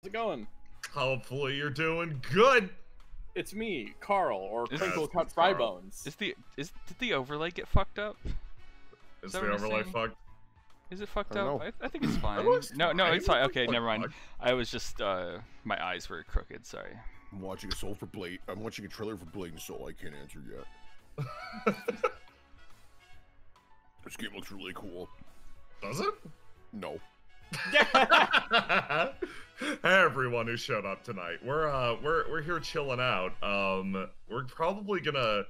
How's it going? Hopefully you're doing good. It's me, Carl, or Crinkle Cut it's Fry Carl. Bones. Did the overlay get fucked up? Is that the what you're overlay saying? fucked? Is it fucked I don't up? I think it's fine. looks No, fine. it's fine. It Okay, looks never mind. like I was just my eyes were crooked. Sorry. I'm watching a Soul for Blade. I'm watching a trailer for Blade and Soul. I can't answer yet. This game looks really cool. Does it? No. Hey everyone who showed up tonight. We're here chilling out. We're probably gonna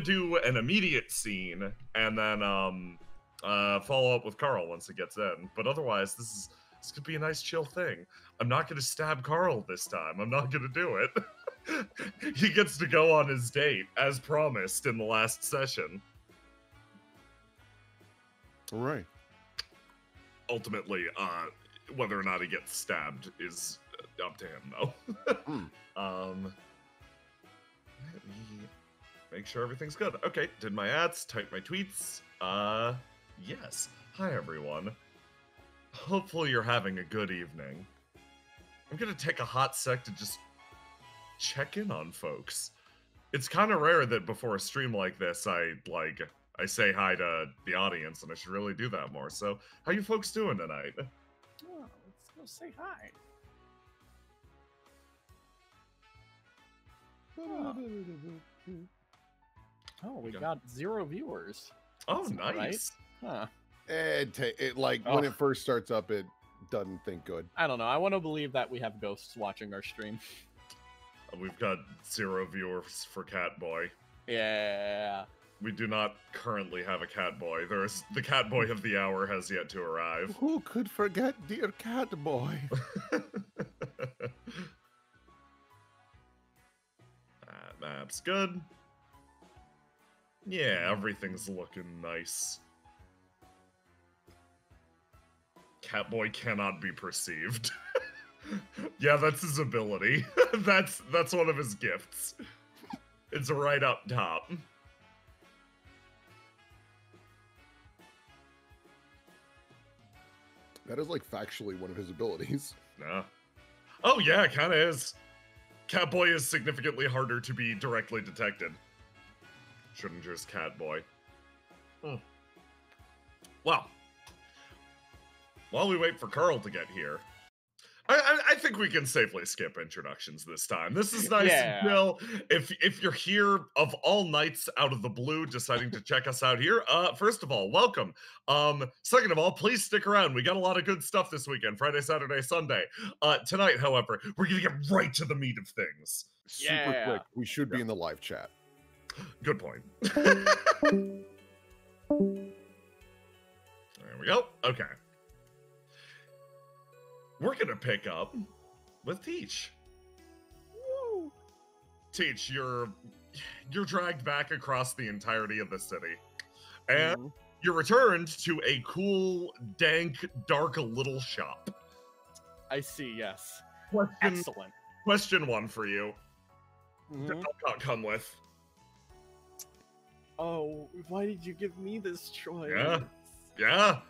do an immediate scene and then follow up with Carl once it gets in. But otherwise, this could be a nice chill thing. I'm not gonna stab Carl this time. I'm not gonna do it. He gets to go on his date as promised in the last session. All right. Ultimately, whether or not he gets stabbed is up to him, though. Let me make sure everything's good. Okay, did my ads, typed my tweets. Yes. Hi, everyone. Hopefully you're having a good evening. I'm gonna take a hot sec to just check in on folks. It's kind of rare that before a stream like this, I say hi to the audience, and I should really do that more. So, how you folks doing tonight? Oh, let's go say hi. Oh, we got 0 viewers. Oh, That's nice. right. Huh. When it first starts up, it doesn't think good. I don't know. I want to believe that we have ghosts watching our stream. We've got 0 viewers for Catboy. Yeah. We do not currently have a Catboy. There's the Catboy of the hour has yet to arrive. Who could forget dear cat boy? That map's good. Yeah, everything's looking nice. Catboy cannot be perceived. Yeah, that's his ability. That's one of his gifts. It's right up top. That is like factually one of his abilities. Nah. Oh yeah, it kinda is. Catboy is significantly harder to be directly detected. Schrodinger's Catboy. Well, while we wait for Carl to get here, I think we can safely skip introductions this time. This is nice and chill. If you're here of all nights out of the blue deciding to check us out here, first of all, welcome. Second of all, please stick around. We got a lot of good stuff this weekend, Friday, Saturday, Sunday. Tonight, however, we're gonna get right to the meat of things. Super quick. We should be in the live chat. Good point. There we go. Okay. We're gonna pick up with Teach. Woo. Teach, you're dragged back across the entirety of the city. And you're returned to a cool, dank, dark little shop. I see, yes. Excellent. Question 1 for you. Did Mhm. Elcott come with? Oh, why did you give me this choice? Yeah?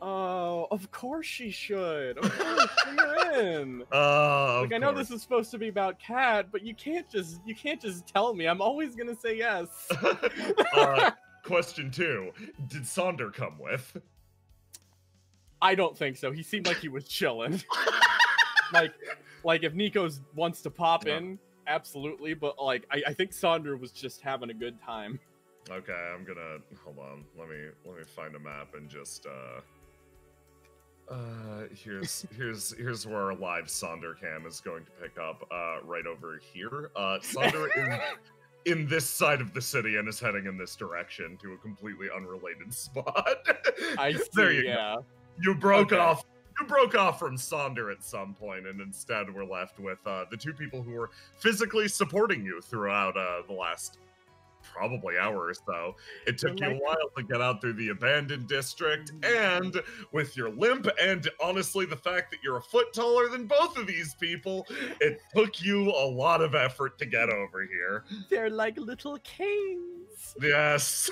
Oh, of course she should. Of course, you're in. Of I know course. this is supposed to be about Cat, but you can't just tell me. I'm always gonna say yes. Question 2. Did Sonder come with? I don't think so. He seemed like he was chilling. like if Nikos wants to pop in, absolutely. But like I think Sonder was just having a good time. Okay, I'm gonna hold on. Let me find a map and just here's where our live Sonder cam is going to pick up right over here. Sonder is in this side of the city and is heading in this direction to a completely unrelated spot. I see. There you go. You broke off. You broke off from Sonder at some point, and instead we're left with the 2 people who were physically supporting you throughout the last probably hour or so. It took you a while to get out through the abandoned district, and with your limp and honestly the fact that you're a foot taller than both of these people, it took you a lot of effort to get over here. They're like little kings. Yes.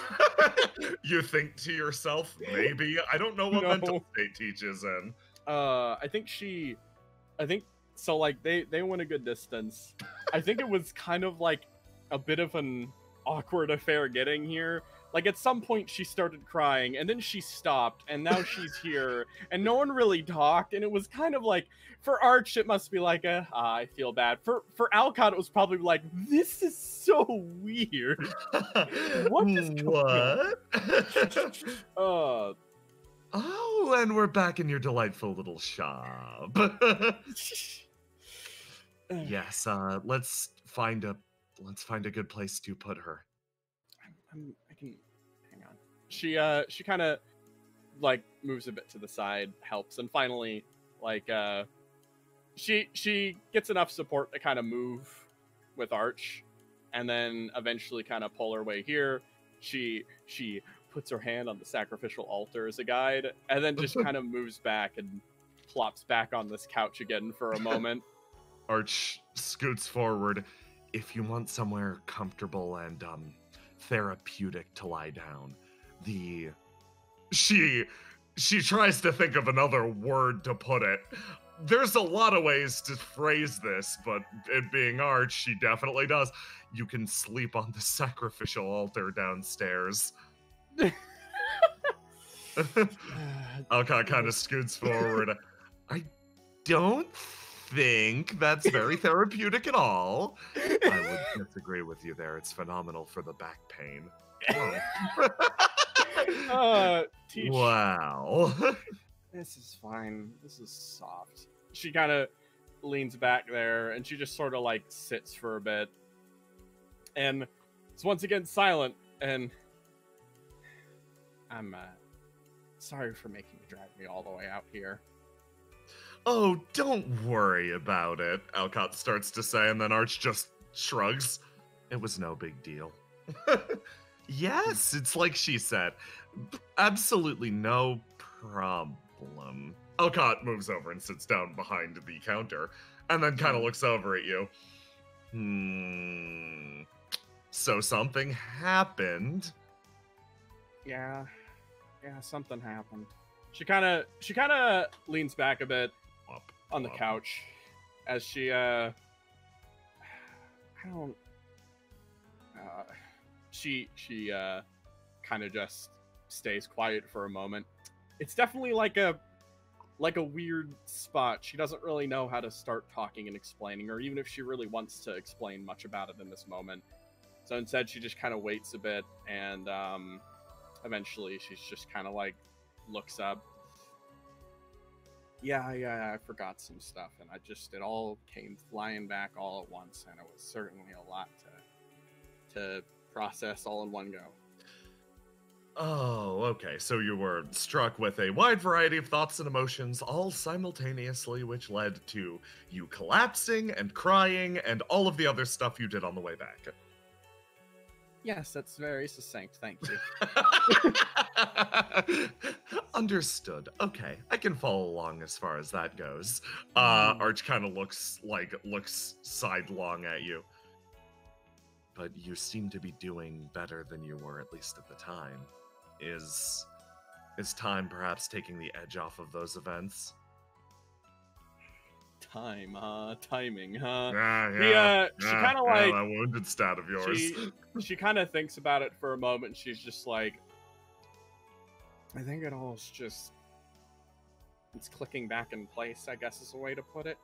You think to yourself, maybe. I don't know what mental state Teach is in. I think so like they went a good distance. I think it was kind of like a bit of an awkward affair getting here. Like at some point she started crying and then she stopped and now she's here and no one really talked, and it was kind of like, for Arch it must be like I feel bad. For Alcott it was probably like, this is so weird. What is going on? Oh, and we're back in your delightful little shop. Yes, let's find a good place to put her. I can hang on. She kind of like moves a bit to the side, helps, and finally like she gets enough support to kind of move with Arch, and then eventually kind of pull her way here. She puts her hand on the sacrificial altar as a guide, and then just kind of moves back and plops back on this couch again for a moment. Arch scoots forward. If you want somewhere comfortable and therapeutic to lie down, she tries to think of another word to put it. There's a lot of ways to phrase this, but it being Arch, she definitely does. You can sleep on the sacrificial altar downstairs. Alcott kind of scoots forward. I don't think that's very therapeutic at all. I would disagree with you there. It's phenomenal for the back pain. Teach. Wow. This is fine. This is soft. She kind of leans back there and she just sort of like sits for a bit. And it's once again silent. And I'm sorry for making you drag me all the way out here. Oh, don't worry about it, Alcott starts to say, and then Arch just shrugs. It was no big deal. Yes, it's like she said. Absolutely no problem. Alcott moves over and sits down behind the counter, and then kind of looks over at you. So something happened. Yeah, something happened. She kind of leans back a bit on the couch as she she kind of just stays quiet for a moment. It's definitely like a weird spot. She doesn't really know how to start talking and explaining, or even if she really wants to explain much about it in this moment. So instead she just kind of waits a bit, and eventually she's just kind of like looks up. Yeah, I forgot some stuff, and it all came flying back all at once, and it was certainly a lot to process all in one go. Oh, okay. So you were struck with a wide variety of thoughts and emotions all simultaneously, which led to you collapsing and crying and all of the other stuff you did on the way back. Yes, that's very succinct. Thank you. Understood. Okay, I can follow along as far as that goes. Arch kind of looks sidelong at you. But you seem to be doing better than you were, at least at the time. Is time perhaps taking the edge off of those events? Timing, huh? Yeah. She kind of like that wounded stat of yours. She kind of thinks about it for a moment. She's just like, I think it all is just, it's clicking back in place, I guess is a way to put it.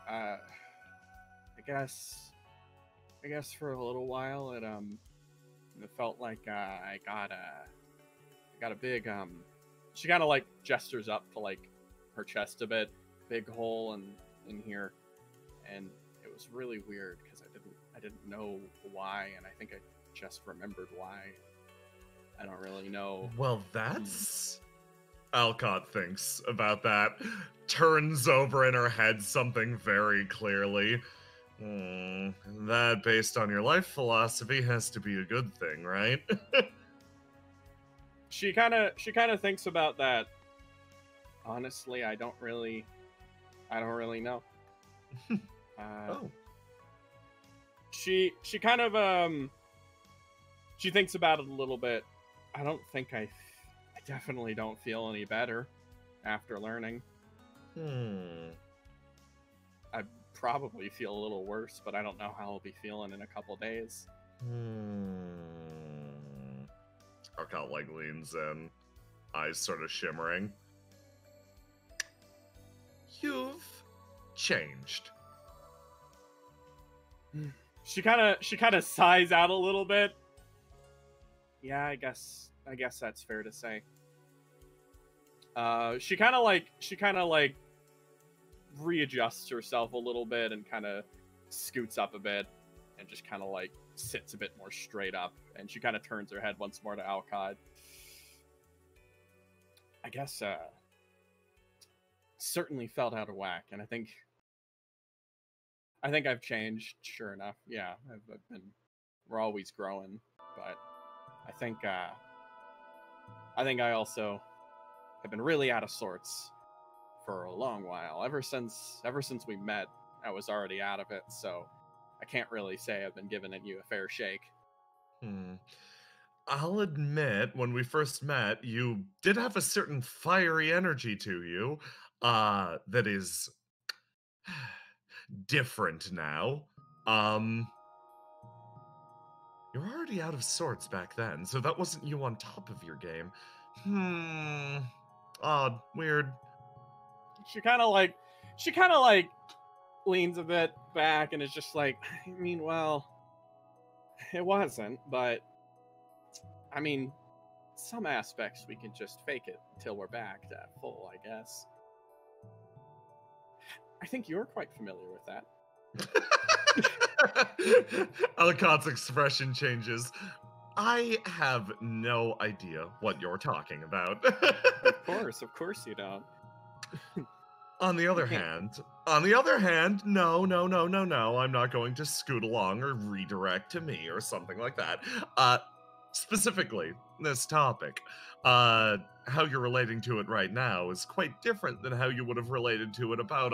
I guess for a little while it felt like I got a big she kind of like gestures up to like her chest a bit, big hole in here, and it was really weird because I didn't know why, and I think I just remembered why. I don't really know. Well, that's... Alcott thinks about that, turns over in her head something very clearly. That, based on your life philosophy, has to be a good thing, right? She kind of thinks about that. Honestly, I don't really know. Oh. She kind of she thinks about it a little bit. I definitely don't feel any better after learning. probably feel a little worse, but I don't know how I'll be feeling in a couple days. Arcot like leans in, eyes sort of shimmering. You've changed. She kind of sighs out a little bit. Yeah, I guess that's fair to say. She kind of like readjusts herself a little bit and kind of scoots up a bit and just kind of like sits a bit more straight up, and she kind of turns her head once more to Alcott. I guess certainly felt out of whack, and I think I've changed. Sure enough, yeah, I've been. We're always growing, but I think I also have been really out of sorts for a long while. Ever since we met, I was already out of it, so I can't really say I've been giving you a fair shake. I'll admit, when we first met, you did have a certain fiery energy to you, that is different now. You're already out of sorts back then, so that wasn't you on top of your game. Odd, weird. She kind of like leans a bit back and is just like, I mean, well, it wasn't, but I mean, some aspects we can just fake it until we're back to full, I guess. I think you're quite familiar with that. Alcott's expression changes. I have no idea what you're talking about. Of course you don't. On the other hand, no, I'm not going to scoot along or redirect to me or something like that. Specifically, this topic, how you're relating to it right now is quite different than how you would have related to it about,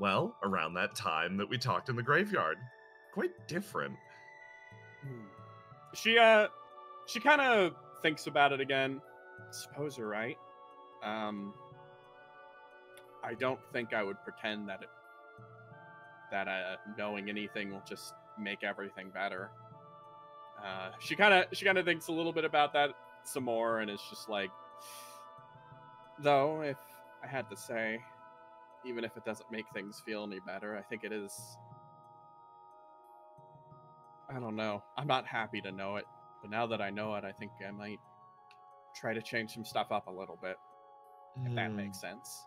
well, around that time that we talked in the graveyard. Quite different. She kind of thinks about it again. Suppose you're right. I don't think I would pretend that knowing anything will just make everything better. She kind of thinks a little bit about that some more, and is just like, though, if I had to say, even if it doesn't make things feel any better, I think it is. I don't know. I'm not happy to know it, but now that I know it, I think I might try to change some stuff up a little bit, if that makes sense.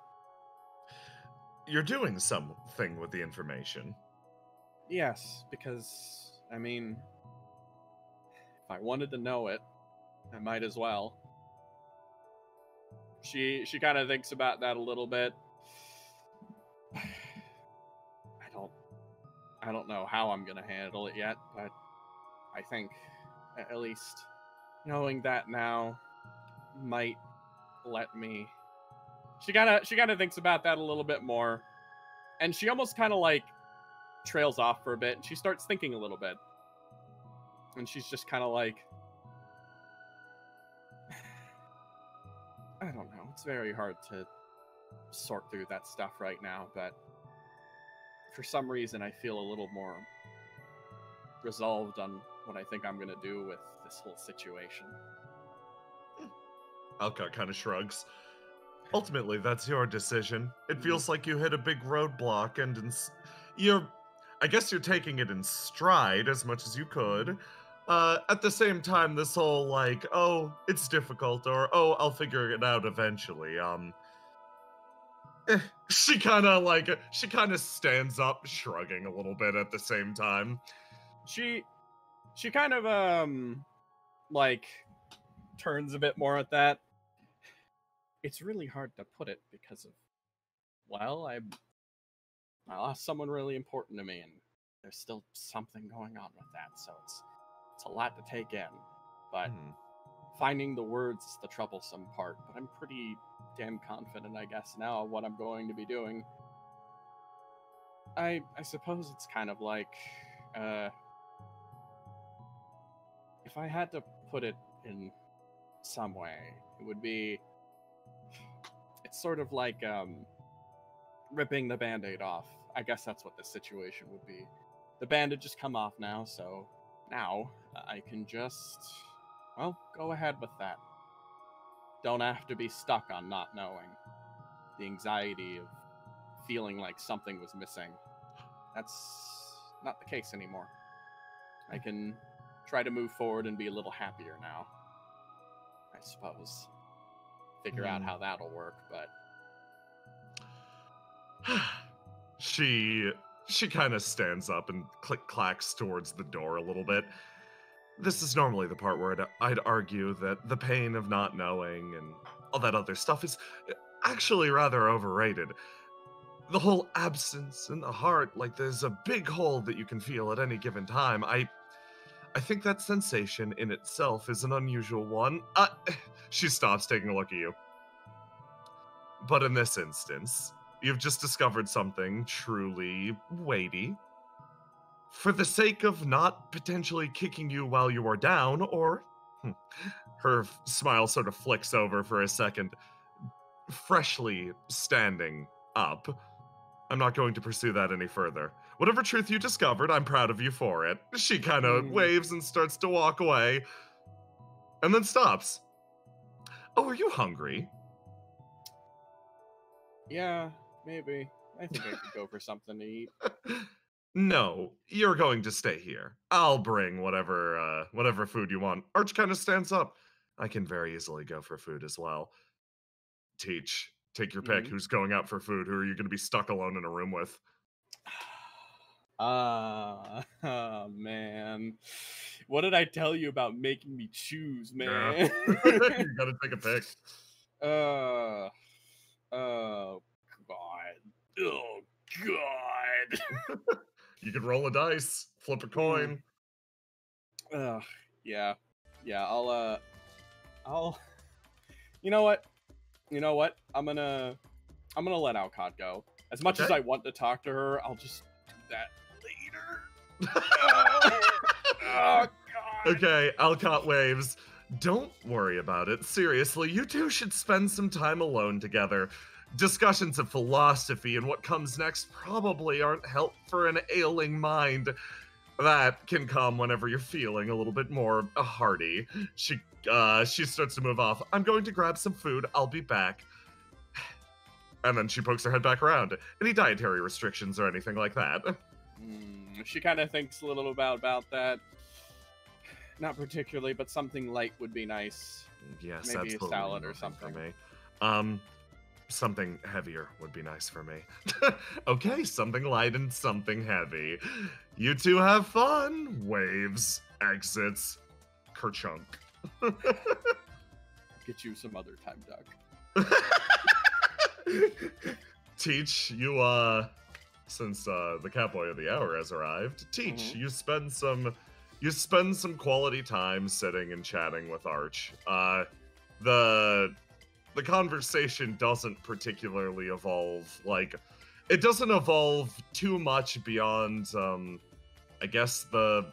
You're doing something with the information. Yes, because, I mean, if I wanted to know it, I might as well. She kind of thinks about that a little bit. I don't know how I'm gonna handle it yet, but I think at least knowing that now might let me. She kind of thinks about that a little bit more, and she almost kind of like trails off for a bit, and she starts thinking a little bit, and she's just kind of like, I don't know. It's very hard to sort through that stuff right now, but for some reason I feel a little more resolved on what I think I'm gonna do with this whole situation. Alcott kind of shrugs. Ultimately, that's your decision. It feels like you hit a big roadblock, and I guess you're taking it in stride as much as you could. At the same time, this whole like, oh, it's difficult, or oh, I'll figure it out eventually. She kind of stands up, shrugging a little bit at the same time. She kind of like turns a bit more at that. It's really hard to put it because of, well, I lost someone really important to me, and there's still something going on with that, so it's a lot to take in. But finding the words is the troublesome part. But I'm pretty damn confident, I guess, now of what I'm going to be doing. I suppose it's kind of like, if I had to put it in some way, it would be, it's sort of like ripping the Band-Aid off. I guess that's what the situation would be. The bandage just come off now, so now I can just, well, go ahead with that. Don't have to be stuck on not knowing. The anxiety of feeling like something was missing. That's not the case anymore. I can try to move forward and be a little happier now, I suppose. Figure out how that'll work, but... She kind of stands up and click-clacks towards the door a little bit. This is normally the part where I'd argue that the pain of not knowing and all that other stuff is actually rather overrated. The whole absence in the heart, like there's a big hole that you can feel at any given time. I think that sensation in itself is an unusual one. She stops, taking a look at you. But in this instance, you've just discovered something truly weighty. For the sake of not potentially kicking you while you are down, or... her smile sort of flicks over for a second. Freshly standing up. I'm not going to pursue that any further. Whatever truth you discovered, I'm proud of you for it. She kind of waves and starts to walk away. And then stops. Oh, are you hungry? Yeah, maybe. I think I could go for something to eat. No, you're going to stay here. I'll bring whatever food you want. Arch kind of stands up. I can very easily go for food as well. Teach, take your pick. Who's going out for food? Who are you going to be stuck alone in a room with? Oh, man. What did I tell you about making me choose, man? Yeah. You gotta take a pick. Oh, God. Oh, God. You could roll a dice, flip a coin. Yeah. I'll, you know what? I'm gonna let Alcott go. As much as I want to talk to her, I'll just do that later. Oh, God. Okay, Alcott waves. Don't worry about it. Seriously, you two should spend some time alone together. Discussions of philosophy and what comes next probably aren't help for an ailing mind. That can come whenever you're feeling a little bit more hearty. She starts to move off. I'm going to grab some food. I'll be back. And then she pokes her head back around. Any dietary restrictions or anything like that? She kind of thinks a little about that. Not particularly, but something light would be nice. Yes, maybe absolutely. A salad or Nothing something. For me. Something heavier would be nice for me. Okay, something light and something heavy. You two have fun. Waves, exits, kerchunk. Get you some other time, Doug. Teach, you, since the catboy of the hour has arrived, Teach, you spend some quality time sitting and chatting with Arch. The conversation doesn't particularly evolve, like, it doesn't evolve too much beyond, I guess, the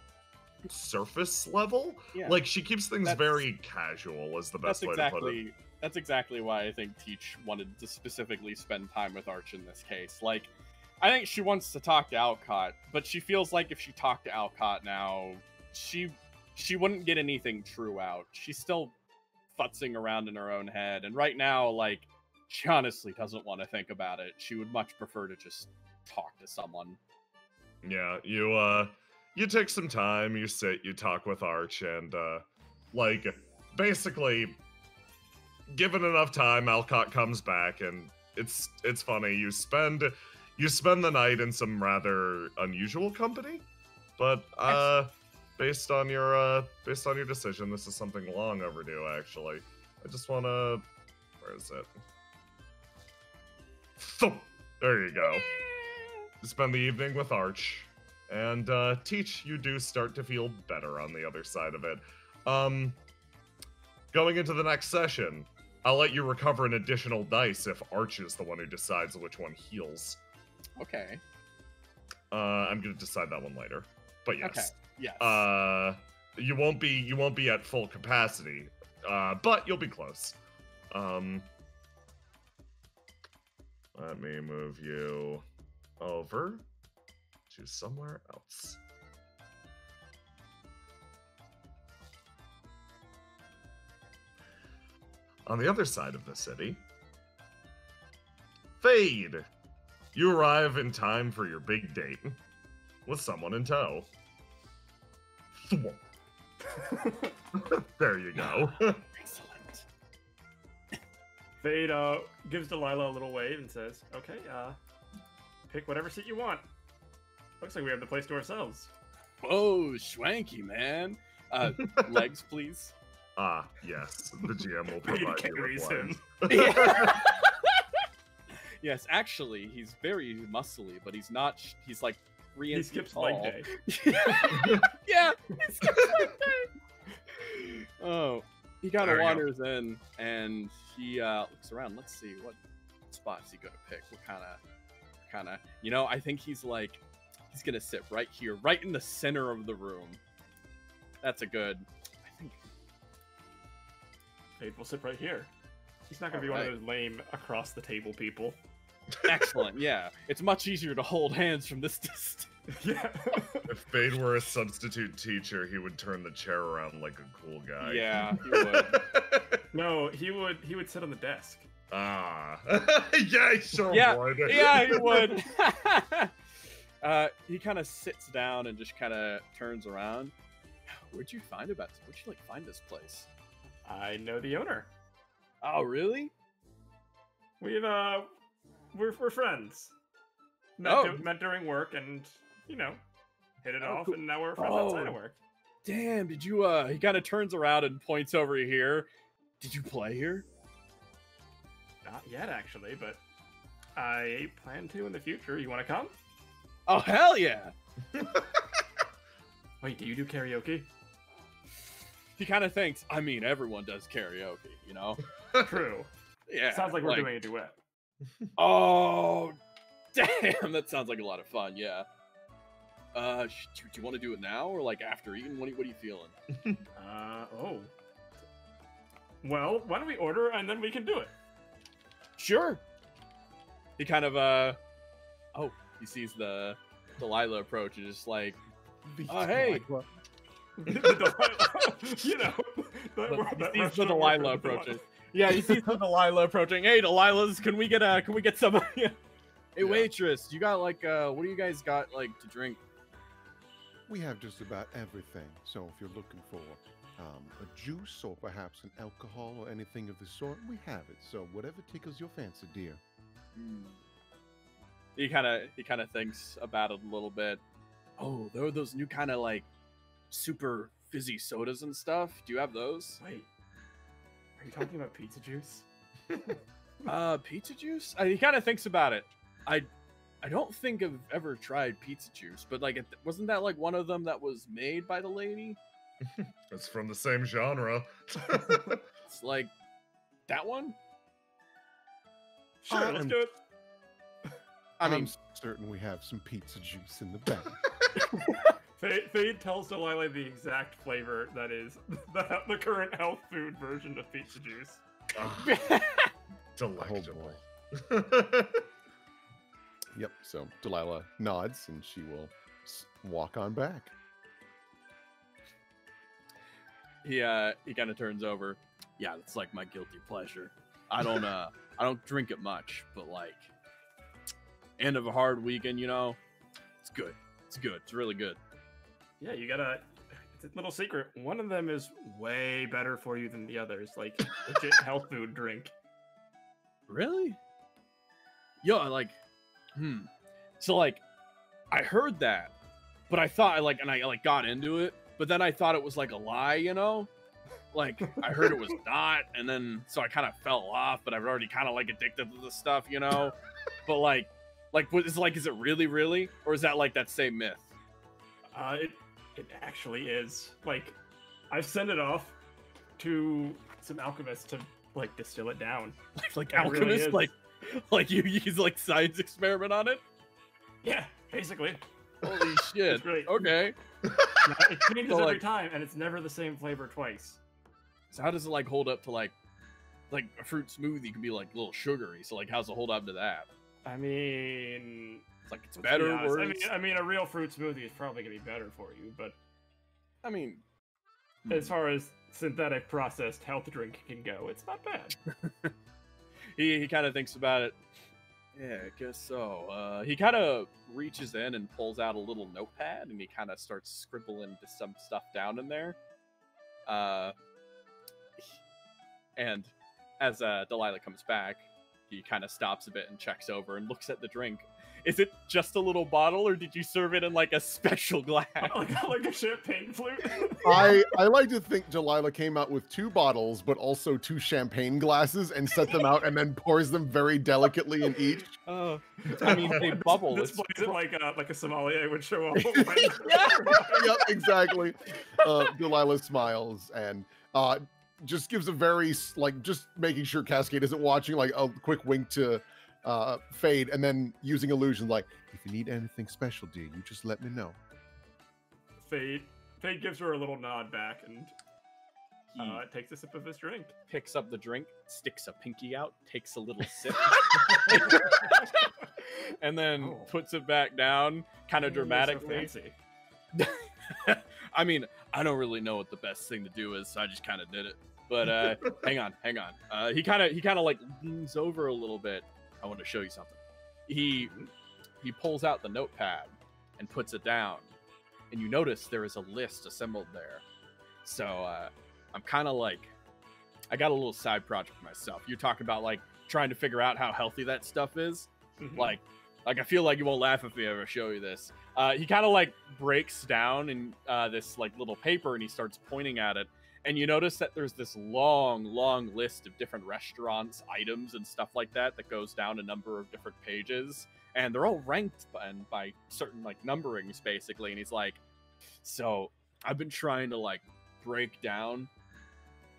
surface level. Yeah. Like, she keeps things very casual, is the best way to put it. That's exactly why I think Teach wanted to specifically spend time with Arch in this case. Like, I think she wants to talk to Alcott, but she feels like if she talked to Alcott now, she wouldn't get anything true out. She's still futzing around in her own head, and right now, like, she honestly doesn't want to think about it. She would much prefer to just talk to someone. Yeah, you take some time, you sit, you talk with Arch, and like, basically, given enough time, Alcott comes back, and it's funny. You spend the night in some rather unusual company, but based on your decision, this is something long overdue, actually. I just wanna... Where is it? Thump! There you go. Spend the evening with Arch. And, Teach, you do start to feel better on the other side of it. Going into the next session, I'll let you recover an additional dice if Arch is the one who decides which one heals. Okay. I'm gonna decide that one later. But yes. Okay. Yes. You won't be at full capacity, but you'll be close. Let me move you over over to somewhere else. On the other side of the city, Fade, you arrive in time for your big date with someone in tow. Thwomp. There you go. Excellent. Fade gives Delilah a little wave and says, "Okay, pick whatever seat you want. Looks like we have the place to ourselves." Oh, swanky, man. Legs, please. Ah, yes, the GM will Fade provide you carries with him. legs. Yes, actually, he's very muscly, but he's not. He's like 3 He inches skips tall. leg day. Yeah, he skips leg day. Oh, he kind There of you go. wanders in and he looks around. Let's see what spot is he gonna pick. What kind of? You know, I think he's gonna sit right here, right in the center of the room. That's a good. I think. Fade will sit right here. He's not gonna be one Alright. of those lame across the table people. Excellent. Yeah, it's much easier to hold hands from this distance. Yeah. If Fade were a substitute teacher, he would turn the chair around like a cool guy. Yeah, he would. No, he would sit on the desk. Ah. Yeah, he sure Yeah, would. Yeah, he would. He kind of sits down and just kind of turns around. Where'd you find find this place? I know the owner. Oh, really? We're friends. Met during work, and hit it Oh, off, cool. and now we're friends Oh. outside of work. Damn, did you he kind of turns around and points over here. Did you play here? Not yet, actually, but I plan to in the future. You want to come? Oh, hell yeah. Wait, do you do karaoke? He kind of thinks, I mean, everyone does karaoke, you know? True. Yeah. Sounds like we're doing a duet. Oh, damn, that sounds like a lot of fun, yeah. Do you want to do it now or like after eating? What are you feeling? Oh. Well, why don't we order and then we can do it? Sure. He kind of he sees the Delilah approach and just like, hey. He He sees the Delilah approaching. Yeah, he sees the Delilah approaching. Hey, Delilah's, can we get some? Hey, Yeah. waitress, you got like what do you guys got like to drink? We have just about everything. So if you're looking for a juice or perhaps an alcohol or anything of the sort, we have it. So whatever tickles your fancy, dear. He kind of thinks about it a little bit. Oh, there are those new kind of like super fizzy sodas and stuff. Do you have those? Wait, are you talking about pizza juice? Pizza juice? He kind of thinks about it. I don't think I've ever tried pizza juice, but like, wasn't that like one of them that was made by the lady? It's from the same genre. It's like that one. Sure, let's do it. I mean, I'm certain we have some pizza juice in the back. Fade tells Delilah the exact flavor that is the current health food version of pizza juice. Ah, delectable. Yep. So Delilah nods and she will walk on back. he kind of turns over. Yeah, it's like my guilty pleasure. I don't drink it much, but like end of a hard weekend, it's good. It's good. It's really good. Yeah, you gotta. It's a little secret. One of them is way better for you than the others. Like legit health food drink. Really? Yo, So like, I heard that, but I thought I got into it, but then I thought it was like a lie, Like I heard it was not, and then so I kind of fell off, but I've already kind of like addicted to the stuff, But like, is it really, or is that like that same myth? It actually is. Like, I've sent it off to some alchemists to like distill it down. Like It really alchemist, is. like you use like science experiment on it? Yeah, basically. Holy shit! great. Okay. Now, it changes So, every like- time, and it's never the same flavor twice. So how does it like hold up to like a fruit smoothie can be like a little sugary? So like how's it hold up to that? I mean, It's like it's Let's be better, honest. worse. I mean, a real fruit smoothie is probably gonna be better for you, but I mean, as far as synthetic processed health drink can go, it's not bad. he kind of thinks about it. Yeah, I guess so. He kind of reaches in and pulls out a little notepad, and he kind of starts scribbling some stuff down in there. And as Delilah comes back, he kind of stops a bit and checks over and looks at the drink. Is it just a little bottle, or did you serve it in like a special glass? like a champagne flute. I like to think Delilah came out with 2 bottles, but also 2 champagne glasses and set them out and then pours them very delicately in each. Oh, I mean, they bubble. It's Displays it like a sommelier would show off. Yep, exactly. Delilah smiles and just gives a very just making sure Cascade isn't watching, like a quick wink to Fade, and then using illusion, like, if you need anything special, dear, you just let me know. Fade gives her a little nod back and takes a sip of his drink. picks up the drink, sticks a pinky out, takes a little sip, and then puts it back down, kind of dramatically. So fancy. I mean, I don't really know what the best thing to do is, so I just kind of did it. But hang on. He kind of like leans over a little bit. I want to show you something. He pulls out the notepad and puts it down, and you notice there is a list assembled there. So I'm kind of like, I got a little side project myself. You're talking about like trying to figure out how healthy that stuff is. Like I feel like you won't laugh if we ever show you this. He kind of like breaks down in this like little paper, and he starts pointing at it. And you notice that there's this long list of different restaurants, items, and stuff like that goes down a number of different pages. And they're all ranked by certain like numberings, basically. And he's like, so I've been trying to like break down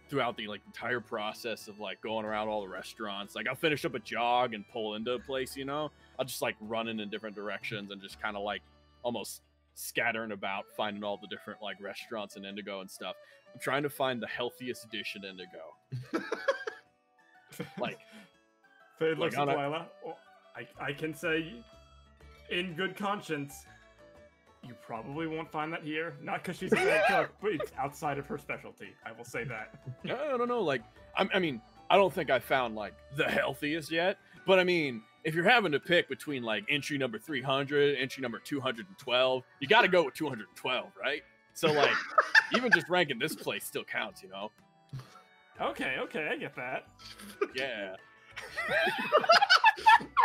throughout the like entire process of like going around all the restaurants. Like I'll finish up a jog and pull into a place, you know? I'll just like running in different directions and just kind of like almost scattering about, finding all the different like restaurants in Indigo and stuff. I'm trying to find the healthiest dish in Indigo. Like, Fade looks at on Delilah. Well, I can say, in good conscience, you probably won't find that here. Not because she's a bad cook, but it's outside of her specialty. I will say that. I don't know. Like, I mean, I don't think I found like the healthiest yet. But I mean, if you're having to pick between like entry number 300, entry number 212, you got to go with 212, right? So like, even just ranking this place still counts, you know? Okay, I get that. Yeah.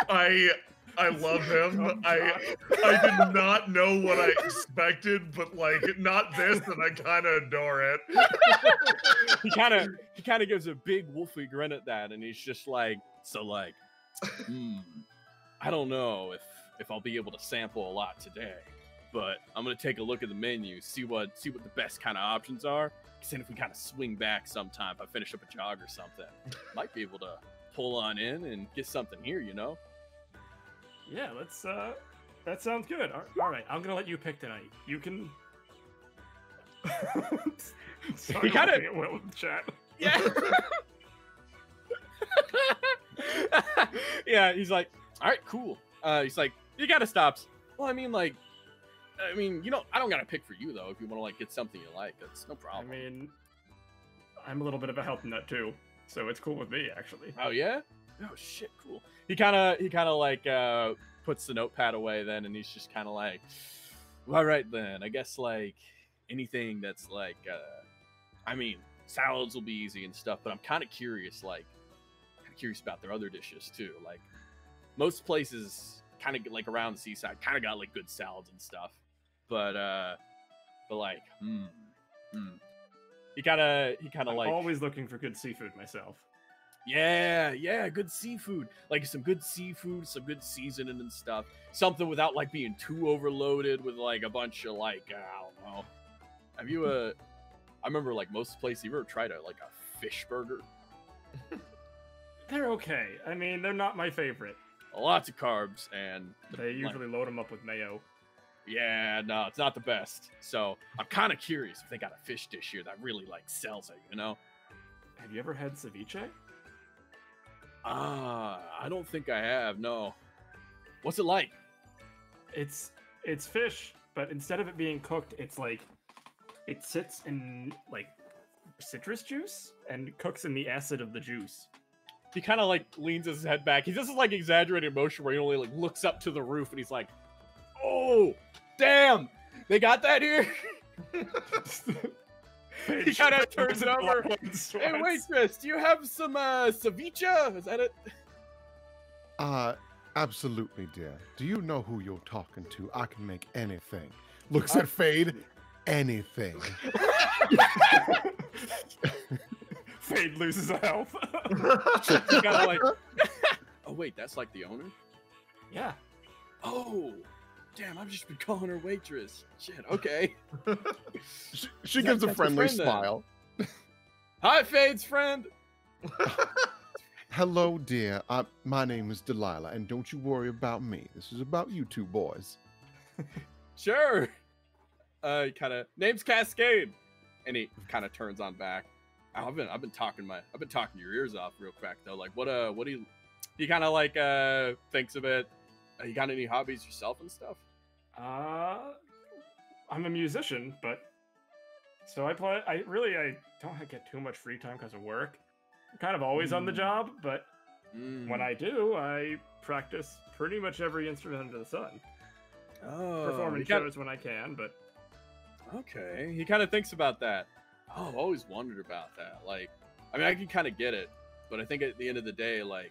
I love him. I did not know what I expected, but like not this, and I kind of adore it. He kind of gives a big wolfy grin at that, and he's just like, so like, I don't know if I'll be able to sample a lot today, but I'm gonna take a look at the menu, see what the best kind of options are. Because then if we kind of swing back sometime, if I finish up a jog or something, might be able to pull on in and get something here, you know? Yeah, let's. That sounds good. All right, I'm gonna let you pick tonight. You can. He kind of well in the chat. Yeah. Yeah, he's like, all right, cool. He's like, you gotta stop. Well, I mean, you know, I don't gotta pick for you though. If you want to like get something you like, that's no problem. I mean, I'm a little bit of a health nut too, so it's cool with me actually. Oh yeah. Oh shit, cool. He kind of like puts the notepad away then, and he's just kind of like, well, all right then. I guess like anything that's like, I mean, salads will be easy and stuff, but I'm kind of curious about their other dishes too. Like most places kind of like around the seaside kind of got like good salads and stuff, but like he kind of like always looking for good seafood myself. yeah, good seafood, like some good seafood, some good seasoning and stuff, something without like being too overloaded with like a bunch of like I don't know. Have you I remember like most places, you ever tried a fish burger? They're okay. I mean, they're not my favorite. Lots of carbs, and They usually load them up with mayo. yeah, no, it's not the best. So I'm kind of curious if they got a fish dish here that really like sells it, you know? Have you ever had ceviche? I don't think I have. No. What's it like? It's fish, but instead of it being cooked, it's like it sits in like citrus juice and cooks in the acid of the juice. He kind of like leans his head back. He does this like exaggerated motion where he only like looks up to the roof and he's like, "Oh, damn, they got that here." He kind of turns it over. Hey, waitress, do you have some ceviche? Is that it? Absolutely, dear. Do you know who you're talking to? I can make anything. Looks at Fade. Anything. Fade loses a health. Kind of like, oh wait, that's like the owner? Yeah. Oh, damn, I've just been calling her waitress. Shit, okay. She gives a That's friendly friend then. smile. Hi, Fade's friend. Hello, dear. My name is Delilah, and don't you worry about me. This is about you two boys. Sure. Kind of name's Cascade, and he kind of turns on back. I've been talking your ears off real quick though. Like, what do you? He kind of like thinks a bit. You got any hobbies yourself and stuff? I'm a musician, but so I don't get too much free time because of work. I'm kind of always on the job, but when I do, I practice pretty much every instrument under the sun. Oh, Performing shows when I can, but okay. He kind of thinks about that. Oh, I've always wondered about that. Like, I mean, I can kind of get it, but I think at the end of the day, like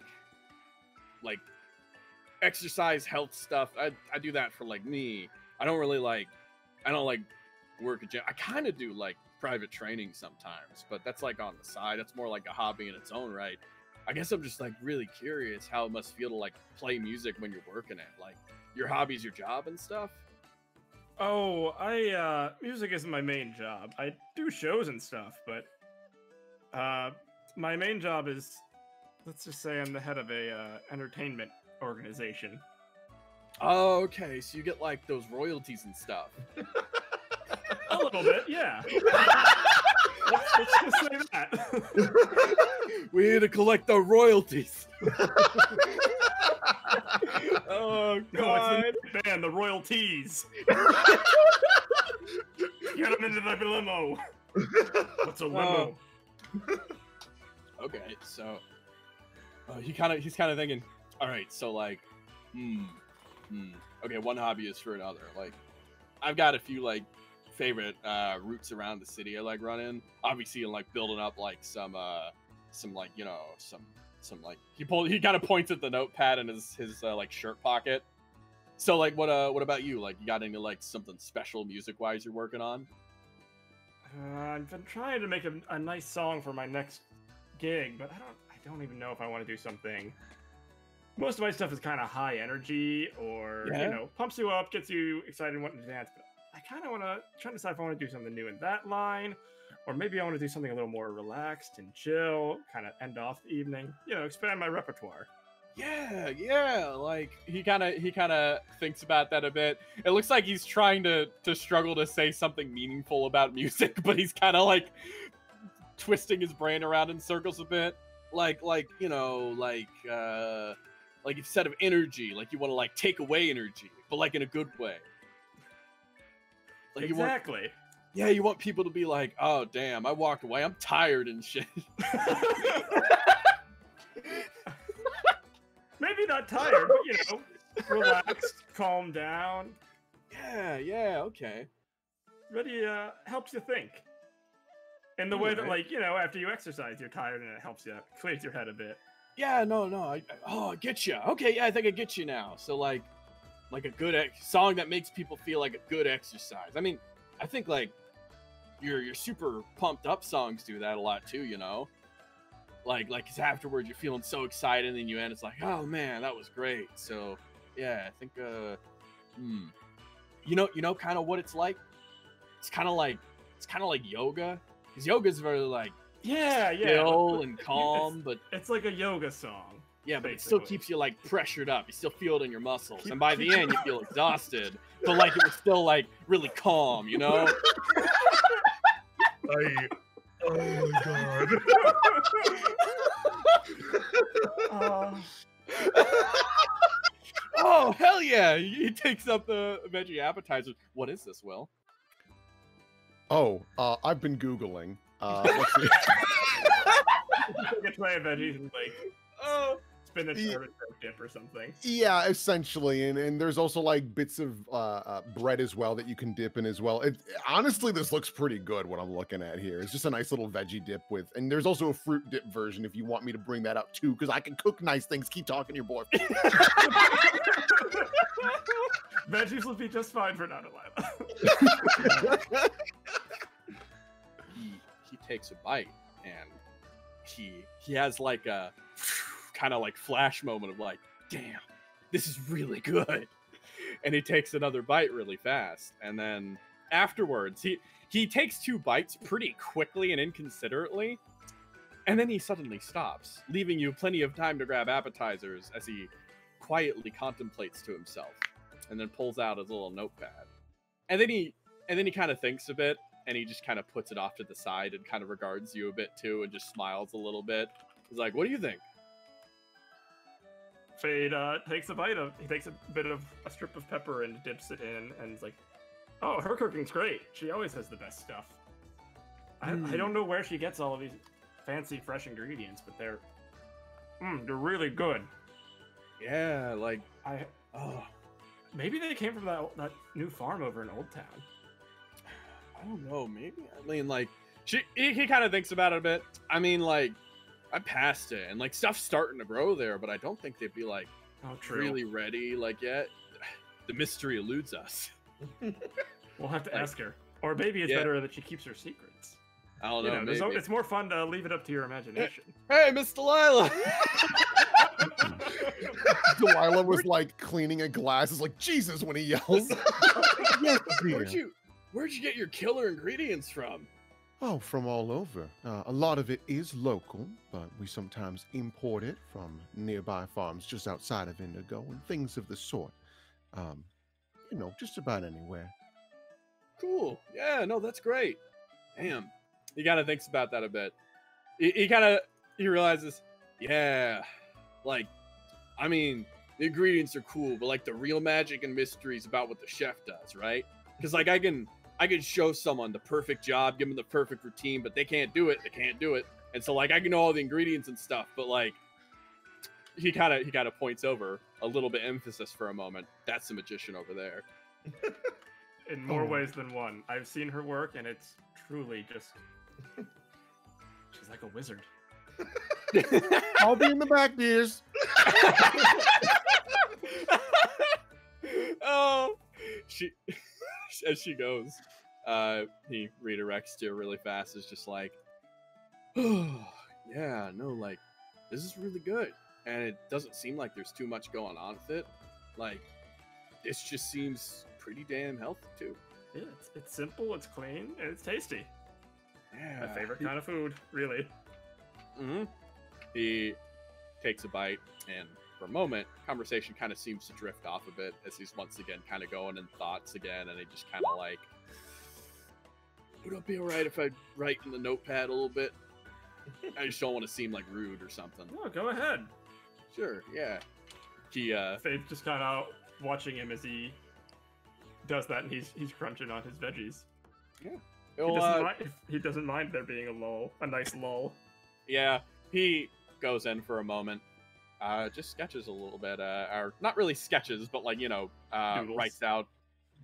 exercise, health stuff, I do that for like me. I don't work a gym. I kind of do like private training sometimes, but that's like on the side. That's more like a hobby in its own right. I guess I'm just like really curious how it must feel to like play music when you're working it. Like, your hobby's your job and stuff. Music isn't my main job. I do shows and stuff, but my main job is, let's just say I'm the head of a entertainment organization. Oh, okay. So you get like those royalties and stuff. A little bit, yeah. let's just say that. We need to collect the royalties. Oh God! No, it's the band, the Royalties. Get them into the limo. What's a limo? Okay, so he's kind of thinking. All right, so like, okay, one hobby is for another. Like, I've got a few like favorite routes around the city I like running. Obviously, like building up like some like, you know, some like he kind of points at the notepad in his like shirt pocket. So like, what about you? Like, you got any like something special music wise you're working on? I've been trying to make a nice song for my next gig, but I don't even know if I want to do something. Most of my stuff is kind of high energy, or you know, pumps you up, gets you excited and wanting to dance. But I kind of want to try to decide if I want to do something new in that line, or maybe I want to do something a little more relaxed and chill, kind of end off the evening. You know, expand my repertoire. Yeah. Like, he kind of thinks about that a bit. It looks like he's trying to struggle to say something meaningful about music, but he's kind of like twisting his brain around in circles a bit. Like you know, like instead of energy, like you want to like take away energy, but like in a good way. Like Exactly. you want people to be like, oh damn, I walked away, I'm tired and shit. Maybe not tired, but you know, relaxed, calm down. Yeah, okay. Really helps you think. In the way that, like, you know, after you exercise, you're tired and it helps you, clears your head a bit. Yeah, no, I get you. Okay, yeah, I think I get you now. So like a good song that makes people feel like a good exercise. I mean, I think like your super pumped up songs do that a lot too, you know? Like, cause afterwards you're feeling so excited and then you end, it's like, oh man, that was great. So yeah, I think, you know, kind of what it's like. It's kind of like yoga, cause yoga's very like, chill and calm, but it's like a yoga song. Yeah, but it still keeps you like pressured up. You still feel it in your muscles, and by the end you feel exhausted, but like it was still like really calm, you know? Oh my god. Oh, hell yeah! He takes up the veggie appetizer. What is this, Will? Oh, I've been Googling. Let's see. Take a tray of veggies and like Oh, spinach Yeah. or dip or something. Yeah, essentially, and there's also like bits of bread as well that you can dip in as well. Honestly, this looks pretty good. What I'm looking at here, it's just a nice little veggie dip with, and there's also a fruit dip version if you want me to bring that up too, because I can cook nice things. Keep talking to your boy. Veggies will be just fine for now, Delilah. he takes a bite and he has like a kind of like flash moment of like, damn, this is really good. And he takes another bite really fast, and then afterwards he takes 2 bites pretty quickly and inconsiderately, and then he suddenly stops, leaving you plenty of time to grab appetizers as he quietly contemplates to himself, and then pulls out his little notepad. And then he kind of thinks a bit, and he just kind of puts it off to the side and kind of regards you a bit too, and just smiles a little bit. He's like, "What do you think?" Fade takes a bite of. He takes a bit of a strip of pepper and dips it in, and is like, "Oh, her cooking's great. She always has the best stuff." I don't know where she gets all of these fancy, fresh ingredients, but they're really good. Yeah, like, Oh, maybe they came from that new farm over in Old Town. I don't know, maybe. I mean, like, he kind of thinks about it a bit. I mean, like, I passed it, and like stuff's starting to grow there, but I don't think they'd be like Oh, true. really ready like yet. The mystery eludes us. We'll have to Like, ask her. Or maybe it's yeah. better that she keeps her secrets. I don't You know. know, Maybe. it's more fun to leave it up to your imagination. Hey, Miss Delilah. Delilah was like cleaning a glass. It's like Jesus when he yells. Yes, dear. Where'd you get your killer ingredients from? Oh, from all over. A lot of it is local, but we sometimes import it from nearby farms just outside of Indigo and things of the sort. You know, just about anywhere. Cool. Yeah, no, that's great. Damn. He kind of thinks about that a bit. He realizes, yeah, like, I mean, the ingredients are cool, but like the real magic and mystery is about what the chef does, right? Because like I can show someone the perfect job, give them the perfect routine, but they can't do it. They can't do it. And so like I can know all the ingredients and stuff, but like he kind of points over a little bit emphasis for a moment. That's the magician over there. In more ways than one. I've seen her work, and it's truly just. She's like a wizard. I'll be in the back, dears. Oh, as she goes, he redirects to her really fast. It's just like, oh, yeah, no, like, this is really good. And it doesn't seem like there's too much going on with it. Like, this just seems pretty damn healthy, too. Yeah, it's simple, it's clean, and it's tasty. Yeah. My favorite kind of food, really. Mm-hmm. He takes a bite, and for a moment, conversation kind of seems to drift off a bit as he's once again kind of going in thoughts again, and he just kind of like, would it be alright if I write in the notepad a little bit? I just don't want to seem like rude or something. No, go ahead. Sure, yeah. He, Faith just kind of watching him as he does that, and he's crunching on his veggies. He doesn't mind there being a nice lull. Yeah, he goes in for a moment, just sketches a little bit, or not really sketches, but like, you know, Doodles. writes out,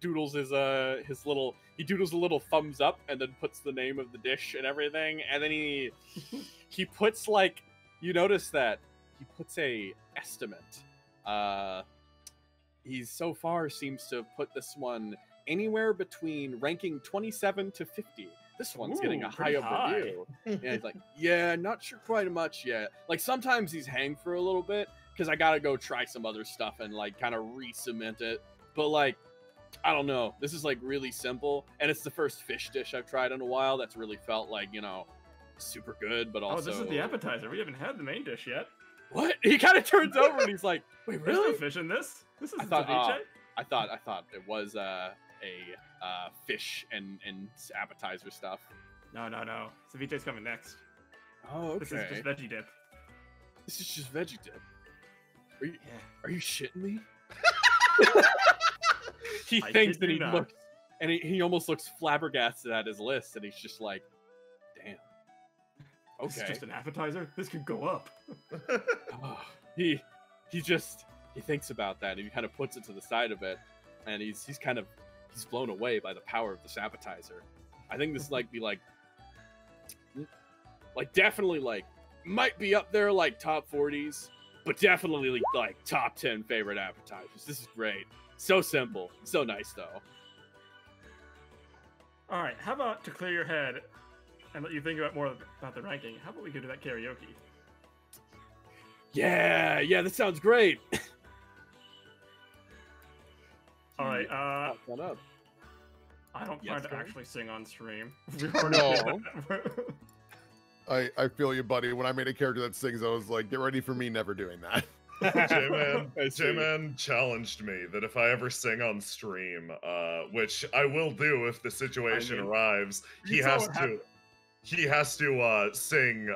doodles he doodles a little thumbs up and then puts the name of the dish and everything, and then he puts like, you notice that he puts a estimate. He so far seems to have put this one anywhere between ranking 27 to 50. This one's getting a high pretty up high. review. And he's like, yeah, not sure quite much yet. Like sometimes he's hang for a little bit because I gotta go try some other stuff and like kind of re-cement it. But like, I don't know. This is like really simple, and it's the first fish dish I've tried in a while that's really felt like, you know, super good, but also. Oh, this is the appetizer. We haven't had the main dish yet. What? He kind of turns over and he's like, wait, There's no really? fish in this. This is I thought, ceviche. I thought it was a fish and appetizer stuff. No. Ceviche's coming next. Oh, okay. This is just veggie dip. This is just veggie dip. Yeah. Are you shitting me? He I thinks kid that you he not. looks, and he almost looks flabbergasted at his list, and he's just like, "Damn, This is okay." just an appetizer. This could go up. Oh, he thinks about that, and he kind of puts it to the side of it, and he's blown away by the power of this appetizer. I think this might be like definitely like might be up there like top 40s, but definitely like top 10 favorite appetizers. This is great. So simple, so nice though. All right, how about to clear your head and let you think about more about the ranking? How about we go to that karaoke? Yeah, that sounds great. All right, Pop that up. I don't Yes, plan to go ahead. actually sing on stream. No. I feel you, buddy. When I made a character that sings, I was like, get ready for me never doing that. J-Man, I see. J-Man challenged me that if I ever sing on stream, which I will do if the situation I mean, arrives, he you saw has what to happened. sing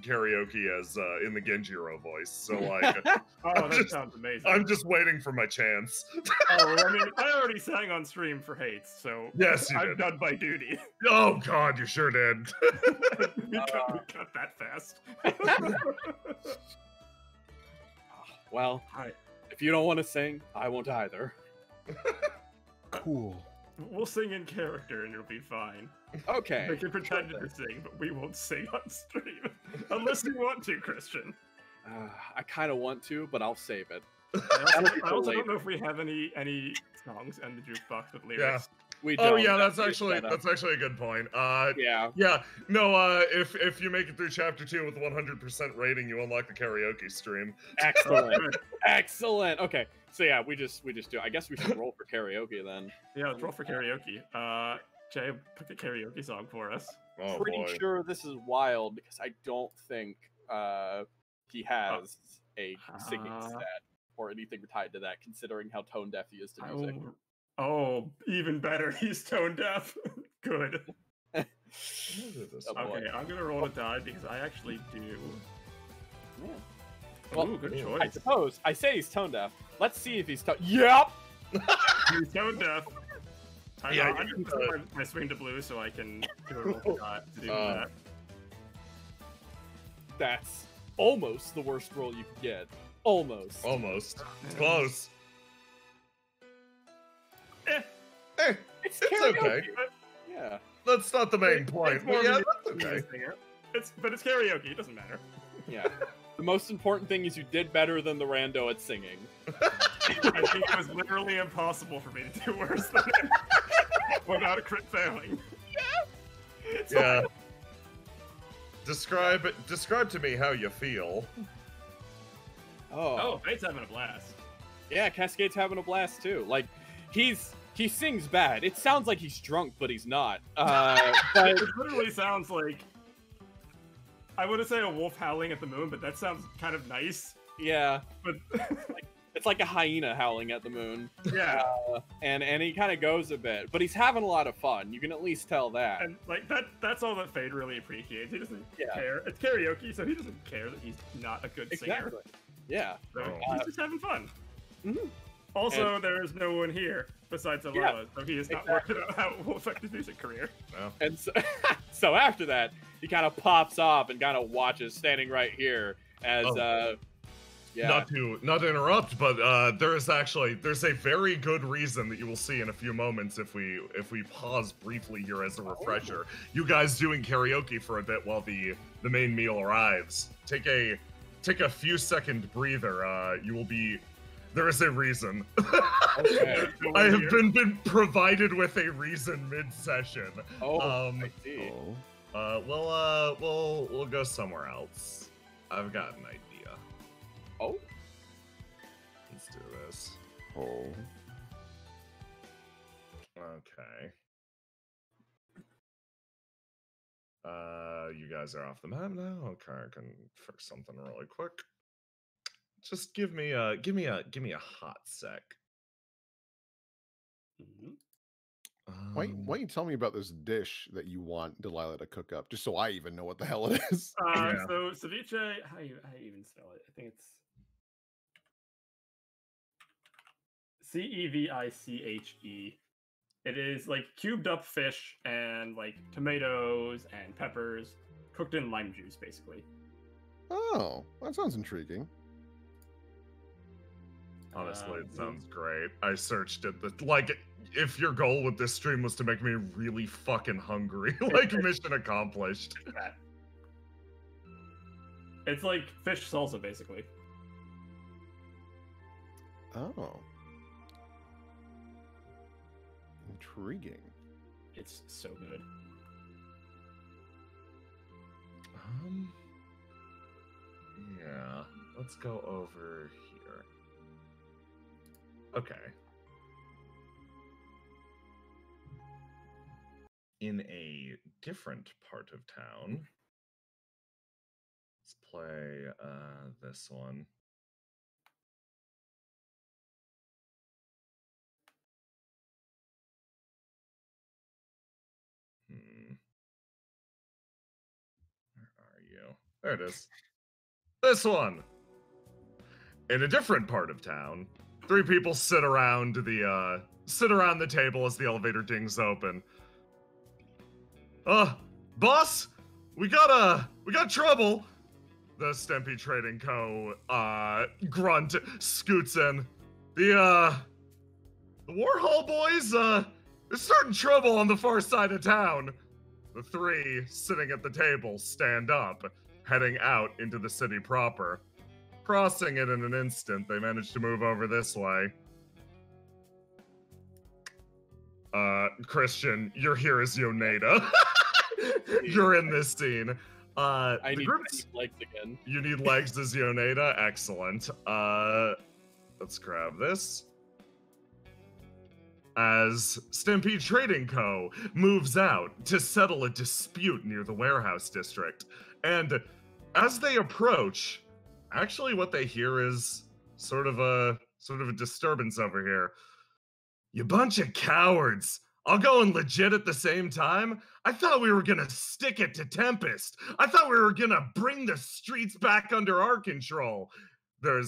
karaoke as in the Genjiro voice. So like, Oh, that just- sounds amazing. I'm just waiting for my chance. Oh, I mean, I already sang on stream for Hates, so Yes, you I've did. done my duty. Oh God, you sure did. we cut that fast. Well, Alright. if you don't want to sing, I won't either. Cool. We'll sing in character and it'll be fine. Okay. We can pretend to sing, but we won't sing on stream. Unless you want to, Christian. I kind of want to, but I'll save it. I also later. don't know if we have any songs and the jukebox with lyrics. We Oh don't. yeah, that's It's actually set up. a good point. Yeah. Yeah, no, if you make it through chapter 2 with 100% rating, you unlock the karaoke stream. Excellent. Excellent. Okay. So yeah, we just do. I guess we should roll for karaoke then. Yeah, let's roll for karaoke. Jay, pick a karaoke song for us. Oh Pretty boy. sure this is wild because I don't think he has a singing stat or anything tied to that, considering how tone deaf he is to music. Oh, even better. He's tone deaf. Good. Oh, boy. Okay, I'm gonna roll a die because I actually do. Yeah. Well, Well, good I choice. suppose I say he's tone deaf. Let's see if he's tone. Yep. He's tone deaf. Yeah, I'm you gonna can, put my swing to blue so I can do a roll to do that. That's almost the worst roll you could get. Almost. Almost. It's close. Eh, It's It's karaoke. okay. Yeah. That's not the main point. It's more But yeah, of that's a okay. singer. But it's karaoke. It doesn't matter. Yeah. The most important thing is you did better than the rando at singing. I think it was literally impossible for me to do worse than it without a crit failing. It's Yeah. Describe to me how you feel. Oh, Fate's having a blast. Yeah, Cascade's having a blast too. Like, he sings bad. It sounds like he's drunk, but he's not. But It literally sounds like, I wouldn't say a wolf howling at the moon, but that sounds kind of nice. yeah, But it's like a hyena howling at the moon. yeah, And he kind of goes a bit, but he's having a lot of fun. You can at least tell that. and like that's all that Fade really appreciates. He doesn't Yeah. care. It's karaoke, so he doesn't care that he's not a good singer. Exactly. Yeah. So Oh. he's just having fun. Mhm. Also, there is no one here besides Alala, so he is not exactly. working out how it will affect his music career. And so, so after that, he kind of pops off and kind of watches, standing right here as Oh. yeah. Not to interrupt, but there's a very good reason that you will see in a few moments if we pause briefly here as a refresher. You guys doing karaoke for a bit while the main meal arrives. Take a few second breather. You will be. There is a reason. Okay. No I one have here. been provided with a reason mid-session. Oh, Um, I see. We'll go somewhere else. I've got an idea. Oh, Let's do this. Oh. Okay. You guys are off the map now. Okay, I can fix something really quick. Just give me a hot sec. Mhm. Why don't you tell me about this dish that you want Delilah to cook up, just so I even know what the hell it is? Yeah. So ceviche, how you even spell it? I think it's Ceviche. It is like cubed up fish and like tomatoes and peppers cooked in lime juice, basically. Oh, that sounds intriguing. Honestly, it sounds great. I searched it. Like, if your goal with this stream was to make me really fucking hungry, like, mission accomplished. It's like fish salsa, basically. Oh. Intriguing. It's so good. Yeah. Let's go over here. Okay. In a different part of town, let's play this one. Where are you? There it is. This one. In a different part of town, 3 people sit around the table as the elevator dings open. Boss, we got trouble. The Stampede Trading Co. Grunt scoots in. The Warhol boys, they're starting trouble on the far side of town. The 3 sitting at the table stand up, heading out into the city proper. Crossing it in an instant, they manage to move over this way. Christian, you're here as Yoneda. You're in this scene. I need legs again. You need legs as Yoneda? Excellent. Let's grab this. As Stampede Trading Co. moves out to settle a dispute near the warehouse district. And as they approach, actually what they hear is sort of a disturbance over here. You bunch of cowards. I'll go and legit at the same time. I thought we were gonna stick it to Tempest. I thought we were gonna bring the streets back under our control. There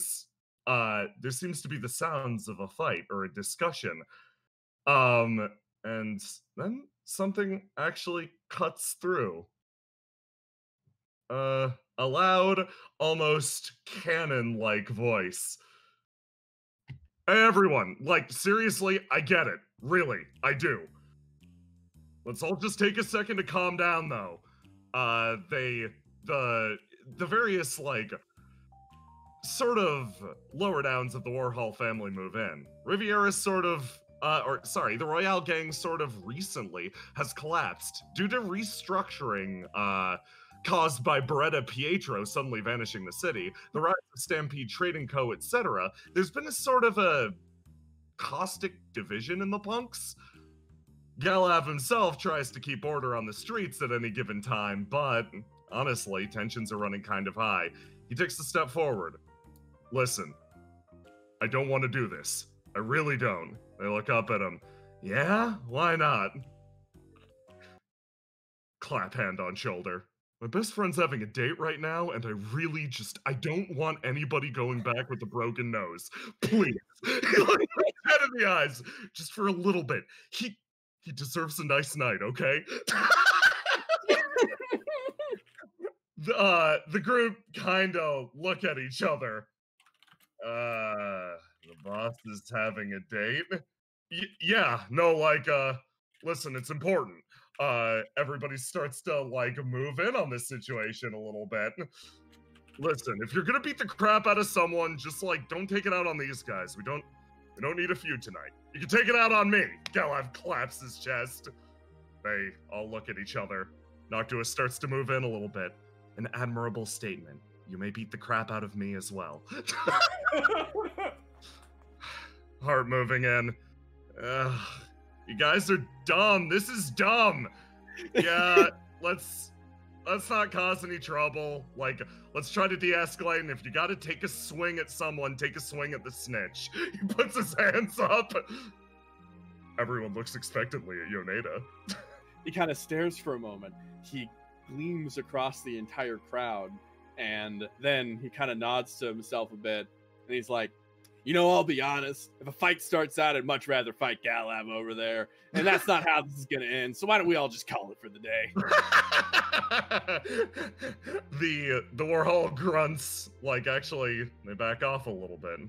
seems to be the sounds of a fight or a discussion. And then something actually cuts through. A loud, almost canon-like voice. Hey everyone, like seriously, I get it. Really, I do. Let's all just take a second to calm down though. The various like sort of lower downs of the Warhol family move in. Riviera's sort of the Royale gang sort of recently has collapsed due to restructuring caused by Beretta Pietro suddenly vanishing the city, the rise of Stampede Trading Co., etc. There's been a sort of a caustic division in the punks. Galav himself tries to keep order on the streets at any given time, but honestly, tensions are running kind of high. He takes a step forward. Listen, I don't want to do this. I really don't. They look up at him. Yeah? Why not? Clap hand on shoulder. My best friend's having a date right now, and I don't want anybody going back with a broken nose. Please. He looks dead in the eyes, just for a little bit. He deserves a nice night, okay? The group kind of look at each other. The boss is having a date? Yeah, no, like, listen, it's important. Everybody starts to like move in on this situation a little bit. Listen, if you're gonna beat the crap out of someone, just like don't take it out on these guys. We don't need a feud tonight. You can take it out on me. Galav claps his chest. They all look at each other. Noctua starts to move in a little bit. An admirable statement. You may beat the crap out of me as well. Heart moving in. You guys are dumb. This is dumb. Yeah, let's not cause any trouble. Like, let's try to de-escalate, and if you gotta take a swing at someone, take a swing at the snitch. He puts his hands up. Everyone looks expectantly at Yoneda. He kind of stares for a moment. He gleams across the entire crowd, and then he kind of nods to himself a bit, and he's like, You know, I'll be honest. If a fight starts out, I'd much rather fight Galab over there, and that's not how this is gonna end. So why don't we all just call it for the day? The Warhol grunts, like, actually, they back off a little bit.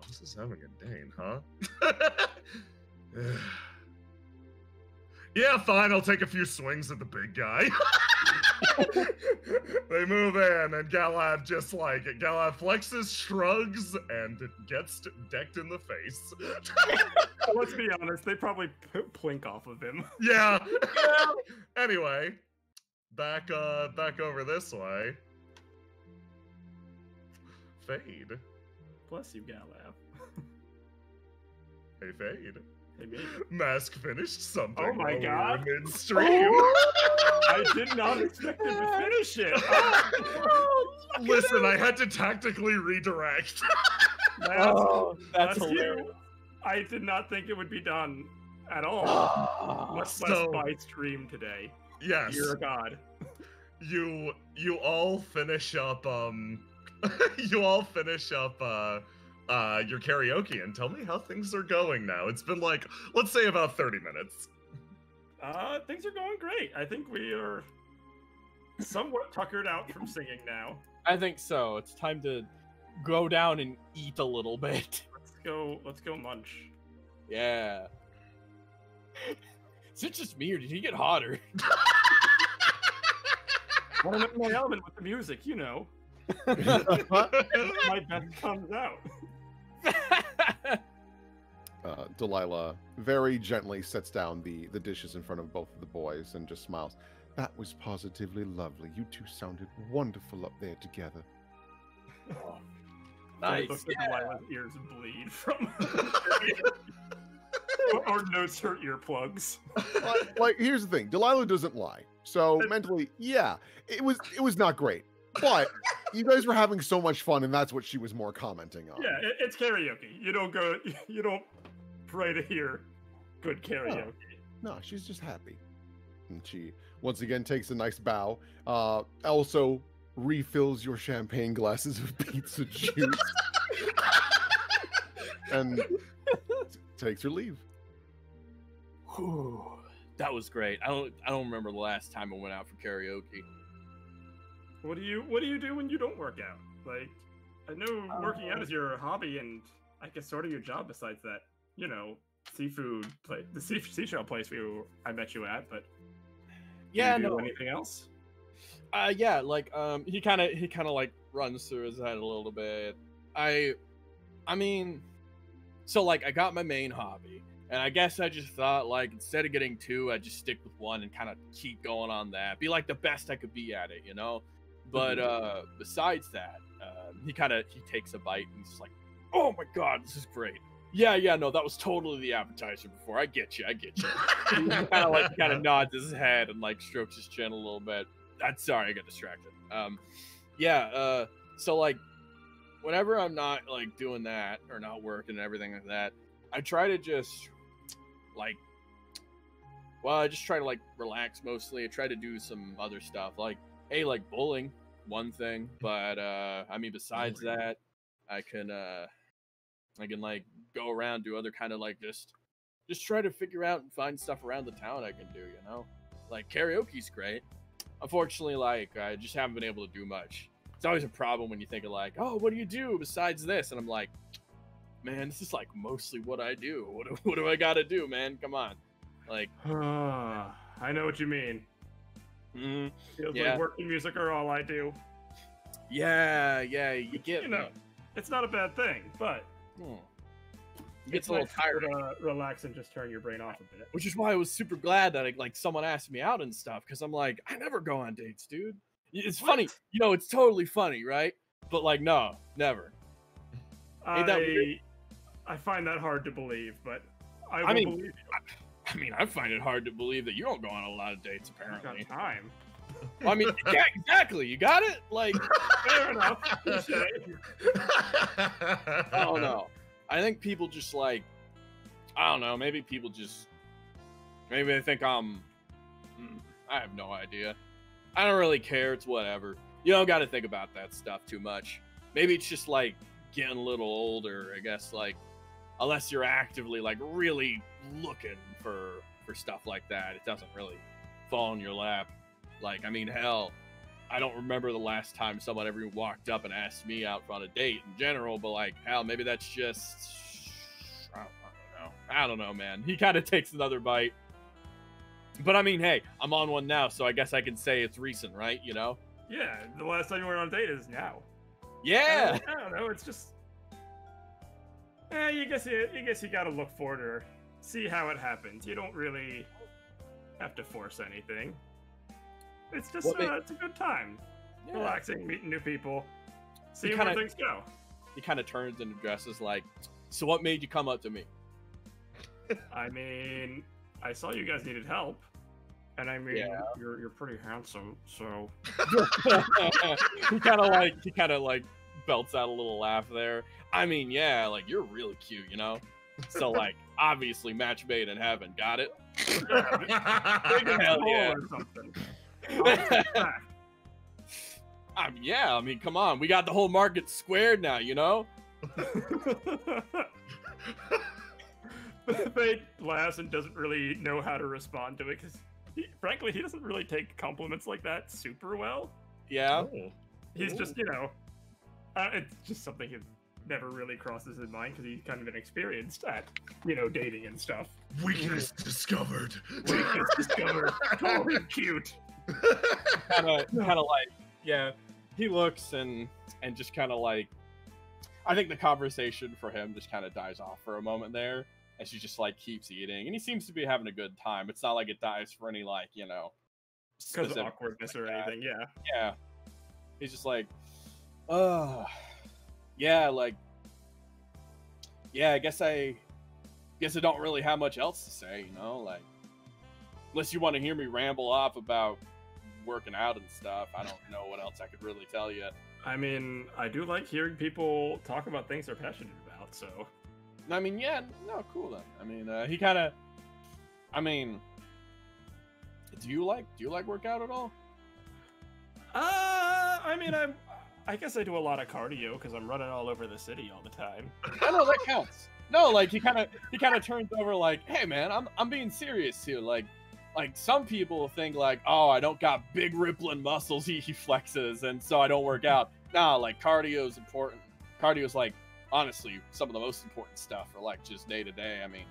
Boss is having a Dane, huh? Yeah, fine, I'll take a few swings at the big guy. They move in, and Galad just like, Galad flexes, shrugs, and gets decked in the face. Let's be honest, they probably plink off of him. Yeah. Anyway, back over this way. Fade. Bless you, Galab. Hey, Fade. They made it. Mask finished something. Oh my God. Midstream. I did not expect him to finish it. Listen, I had to tactically redirect. That's you. hilarious. I did not think it would be done at all. Much less So- by stream today. Yes. You're a god. You all finish up you all finish up your karaoke and tell me how things are going now. It's been like, let's say about 30 minutes. Things are going great. I think we are somewhat tuckered out from singing now. I think so. It's time to go down and eat a little bit. Let's go munch. Yeah. Is it just me, or did he get hotter? When I'm in my element with the music, you know. My best comes out. Delilah very gently sets down the dishes in front of both of the boys and just smiles. That was positively lovely. You two sounded wonderful up there together. Nice. Look at Delilah's ears bleed from. Or notes her earplugs. Like, here's the thing. Delilah doesn't lie. So mentally, yeah, it was not great. But you guys were having so much fun, and that's what she was more commenting on. Yeah, it's karaoke. You don't pray to hear good karaoke. No, she's just happy. And she once again takes a nice bow. Also refills your champagne glasses of pizza juice. And takes her leave. Whew, that was great. I don't remember the last time I went out for karaoke. What do you do when you don't work out? Like, I know working out is your hobby and I guess sort of your job besides that, you know, seafood place, the seashell place I met you at, but Yeah, do you do no. anything else? Yeah, like he kind of like runs through his head a little bit. I mean, so like I got my main hobby, and I guess I just thought like instead of getting two, I'd just stick with one and kind of keep going on that, be like the best I could be at it, you know. But besides that, he takes a bite and he's like, "Oh my god, this is great." Yeah, no, that was totally the appetizer before. I get you. He kind of nods his head and like strokes his chin a little bit. I'm sorry, I got distracted. So like, whenever I'm not like doing that or not working and everything like that, I try to just like, I just try to like relax mostly. I try to do some other stuff like, like bowling, one thing, but I mean, besides that, I can like go around, do other kind of like just try to figure out and find stuff around the town I can do, you know? Like karaoke's great. Unfortunately, like I just haven't been able to do much. It's always a problem when you think of like, oh, what do you do besides this? And I'm like, man, this is like mostly what I do. What do I gotta do, man? Come on. Like, I know what you mean. Feels like working music are all I do. Yeah, you get You know, it's not a bad thing, but it gets a little tired. To relax and just turn your brain off a bit. Which is why I was super glad that like someone asked me out and stuff, because I'm like, I never go on dates, dude. It's funny, you know, it's totally funny, right? But like, no, never. Ain't that weird? I find that hard to believe, but I will mean, believe you. I mean, I find it hard to believe that you don't go on a lot of dates, I've apparently. got time. Well, I mean, yeah, exactly. You got it? Like, Fair enough. I don't know. I think people just like, I don't know. Maybe they think I have no idea. I don't really care. It's whatever. You don't got to think about that stuff too much. Maybe it's just like getting a little older, I guess, like, unless you're actively, like, really looking for stuff like that, it doesn't really fall in your lap. Like, I mean, hell, I don't remember the last time someone ever walked up and asked me out on a date in general, but, like, hell, maybe that's just, I don't know, man. He kind of takes another bite. But, I mean, hey, I'm on one now, so I guess I can say it's recent, right? You know? Yeah, the last time you went on a date is now. Yeah! I don't know, it's just... you guess you gotta look forward or see how it happens. You don't really have to force anything. It's just, it's a good time. Yeah. Relaxing, meeting new people, seeing kinda- where things go. He kind of turns and addresses, like, so what made you come up to me? I mean, I saw you guys needed help. And I mean, Yeah. you're pretty handsome, so... he kind of like belts out a little laugh there. I mean, yeah, like, you're really cute, you know? So, like, obviously match made in heaven. Got it? Hell yeah. Or something. I'll take that. I mean, yeah, I mean, come on. We got the whole market squared now, you know? Fade laughs and doesn't really know how to respond to it because, frankly, he doesn't really take compliments like that super well. Yeah. Oh. He's just, it's just something that never really crosses his mind because he's kind of inexperienced at, dating and stuff. Weakness discovered. Weakness discovered. Totally cute. kind of like, yeah, he looks and just kind of like, I think the conversation for him just kind of dies off for a moment there as she just like keeps eating, and he seems to be having a good time. It's not like it dies for any, like, Because of specific awkwardness like or that. anything, yeah. Yeah, he's just like, yeah, like, yeah, I guess I don't really have much else to say, like, unless you want to hear me ramble off about working out and stuff. I don't know what else I could really tell you. I mean, I do like hearing people talk about things they're passionate about, so... I mean, yeah, no, cool then. I mean, he kind of, I mean, do you like workout at all? I mean, I guess I do a lot of cardio because I'm running all over the city all the time. I know that counts. No, like he kind of turns over like, hey man, I'm being serious here. Like some people think like, oh, I don't got big rippling muscles. He flexes, and so I don't work out. Nah, like cardio is important. Cardio's like, honestly, some of the most important stuff for like just day to day. I mean,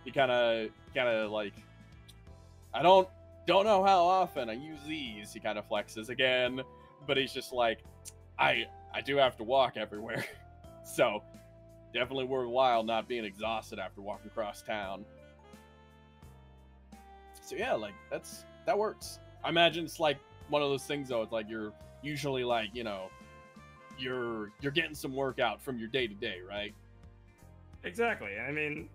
he kind of like, I don't know how often I use these. He kind of flexes again, but he's just like, I do have to walk everywhere, so definitely worthwhile not being exhausted after walking across town. So yeah, like that works. I imagine it's like one of those things though. It's like you're usually like, you're getting some workout from your day to day, right? Exactly. I mean,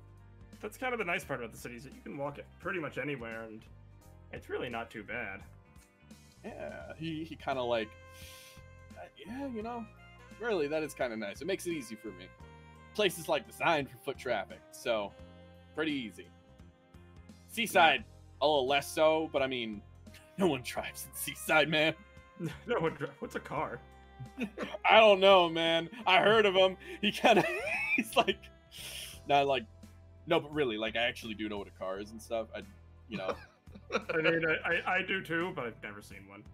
that's kind of the nice part about the city is that you can walk it pretty much anywhere, and it's really not too bad. Yeah, he kind of like, yeah, really, that is kind of nice. It makes it easy for me. Place is like designed for foot traffic, so pretty easy. Seaside, a little less so, but I mean, no one drives in Seaside, man. No, what's a car? I don't know, man. I heard of him. He's like, not like, no, but really, like, I actually do know what a car is and stuff. I mean, I do too, but I've never seen one.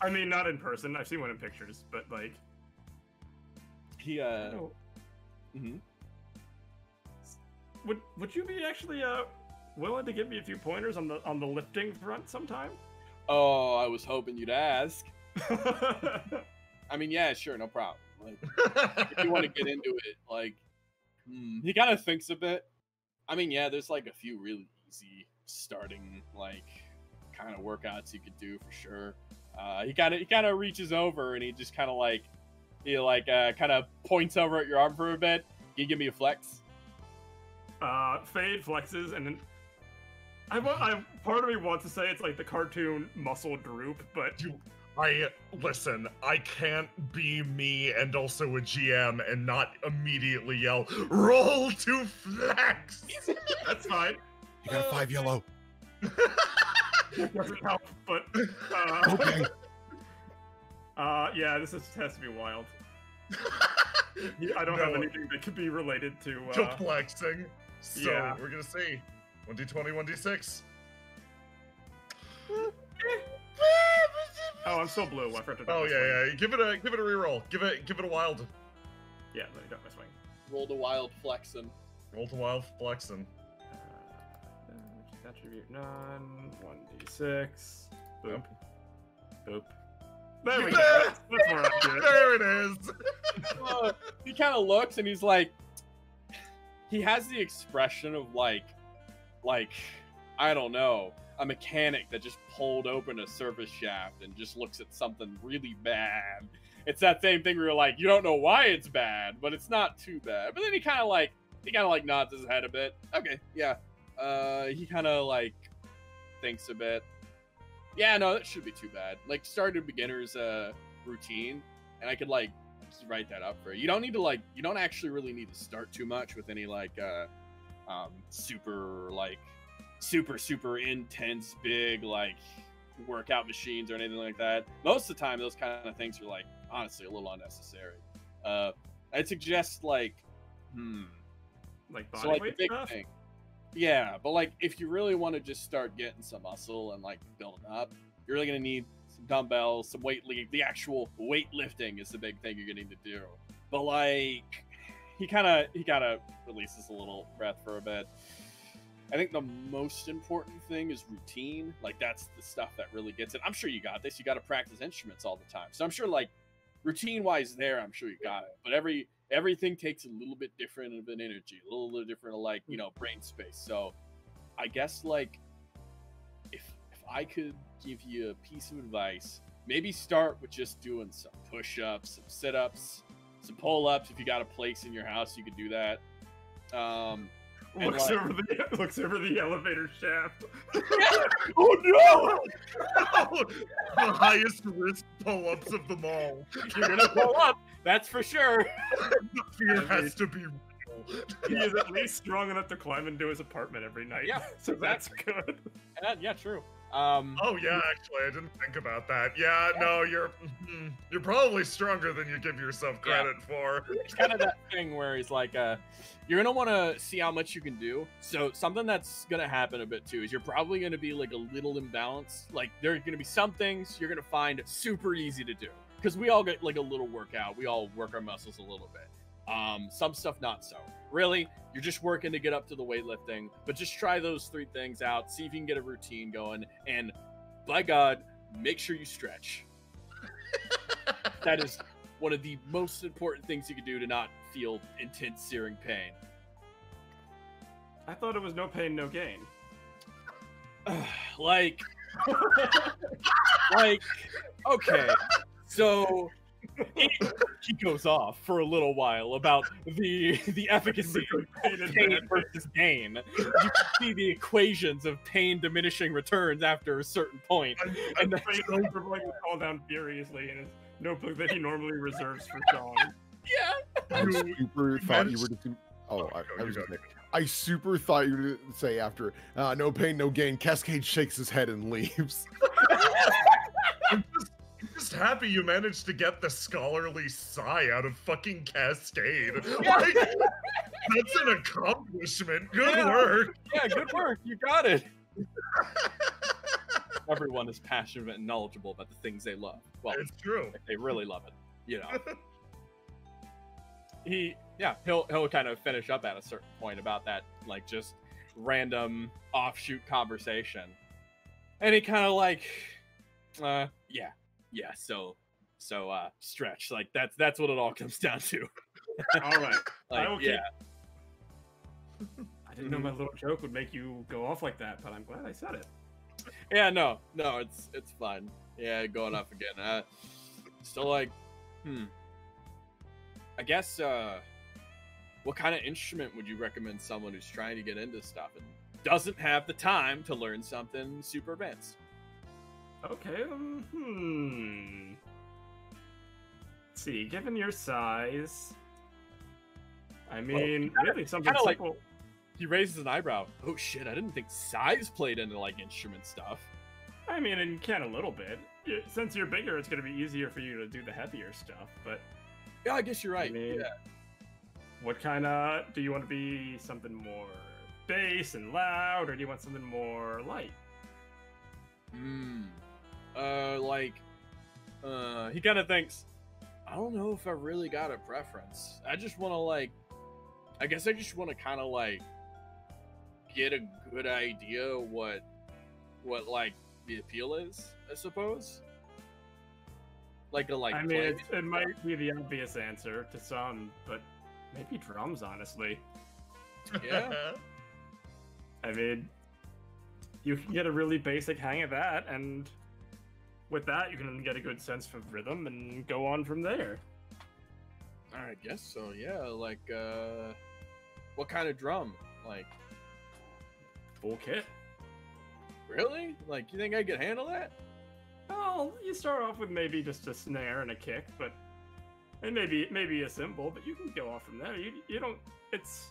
I mean, not in person. I've seen one in pictures, but like, he mhm. Would you be actually willing to give me a few pointers on the lifting front sometime? Oh, I was hoping you'd ask. I mean, yeah, sure, no problem. Like, if you want to get into it, like, he kind of thinks a bit. I mean, yeah, there's like a few really easy starting like kind of workouts you could do for sure. He kind of reaches over and he just kind of like kind of points over at your arm for a bit. Can you give me a flex? Fade flexes, and then I part of me wants to say it's like the cartoon muscle droop, but Listen, I can't be me and also a GM and not immediately yell, roll to flex! that's fine. You got 5 yellow. It doesn't help, but Okay. yeah, this has to be wild. I don't have No. anything that could be related to. To flexing. So yeah. we're gonna see 1d20, 1d6. Oh, I'm still blue. I forgot to Oh my swing. yeah. Give it a reroll. Give it a wild. Yeah, let me dump my swing. Roll the wild flexin'. Roll to wild flexing. Just attribute none. 1d6. Boop. Boop. There we go. That's more accurate. There it is. He kind of looks and he's like, he has the expression of like, I don't know, a mechanic that just pulled open a surface shaft and just looks at something really bad. It's that same thing where you're like, you don't know why it's bad, but it's not too bad. But then he kind of like nods his head a bit. Okay, yeah. He kind of like thinks a bit. Yeah, no, that should be too bad. Like, start a beginner's routine, and I could like just write that up for you. You don't need to like, you don't actually really need to start too much with any like super intense big like workout machines or anything like that. Most of the time, those kind of things are like honestly a little unnecessary. I'd suggest like, Like body so like the weight big stuff? thing. Yeah, but like if you really want to just start getting some muscle and like building up, you're really gonna need some dumbbells, some the actual weightlifting is the big thing you're gonna need to do. But like he kind of releases a little breath for a bit. I think the most important thing is routine. Like that's the stuff that really gets it. I'm sure you got this. You got to practice instruments all the time. So I'm sure like routine wise there, I'm sure you got it. But everything takes a little bit different of an energy, a little different of like, brain space. So I guess like if I could give you a piece of advice, maybe start with just doing some push-ups, some sit-ups, some pull-ups. If you got a place in your house, you could do that. Looks over the elevator shaft. Oh no! The highest risk pull-ups of them all. You're gonna pull up, that's for sure. The fear has to be real. He is at least strong enough to climb into his apartment every night. Yeah, so that's good. Yeah, true. Oh yeah, actually, I didn't think about that. Yeah, no, you're probably stronger than you give yourself credit for. It's kind of that thing where he's like, you're gonna want to see how much you can do. So something that's gonna happen a bit too is you're probably gonna be like a little imbalanced. Like there are gonna be some things you're gonna find super easy to do because we all get like a little workout. We all work our muscles a little bit. Some stuff not so. Really, you're just working to get up to the weightlifting, but just try those 3 things out. See if you can get a routine going, and by God, make sure you stretch. That is one of the most important things you can do to not feel intense searing pain. I thought it was no pain, no gain. like, okay, so he goes off for a little while about the efficacy of pain versus gain. You can see the equations of pain diminishing returns after a certain point. And the face over like call down furiously in his notebook that he normally reserves for songs. Yeah. I super thought you were just. Oh, I super thought you were going to say after no pain, no gain. Cascade shakes his head and leaves. I'm just happy you managed to get the scholarly sigh out of fucking Cascade. Like, that's an accomplishment. Good work. Yeah, good work. You got it. Everyone is passionate and knowledgeable about the things they love. Well, It's true. if they really love it, you know. He'll kind of finish up at a certain point about that, like just random offshoot conversation, and he kind of like, so stretch, like that's what it all comes down to. All right. Like, I didn't know my little joke would make you go off like that, but I'm glad I said it. Yeah, no, it's fine. Yeah, going off again. So like, I guess, what kind of instrument would you recommend someone who's trying to get into stuff and doesn't have the time to learn something super advanced? Okay, Let's see, given your size, I mean, really something kinda like- simple. He raises an eyebrow. Oh shit, I didn't think size played into like instrument stuff. I mean, it can a little bit. Since you're bigger, it's going to be easier for you to do the heavier stuff, but Yeah, I guess you're right. mean, Yeah. What kind of do you want to be? Something more bass and loud, or do you want something more light? He kind of thinks, I don't know if I really got a preference. I just want to I guess I just want to kind of get a good idea what the appeal is, I suppose. I mean, it might be the obvious answer to some, but maybe drums, honestly. Yeah. I mean, you can get a really basic hang of that, and with that, you can get a good sense for rhythm and go on from there. I guess so. Yeah. What kind of drum? Full kit. Really? You think I could handle that? Well, you start off with maybe just a snare and a kick, and maybe a cymbal, but you can go off from there. You don't. It's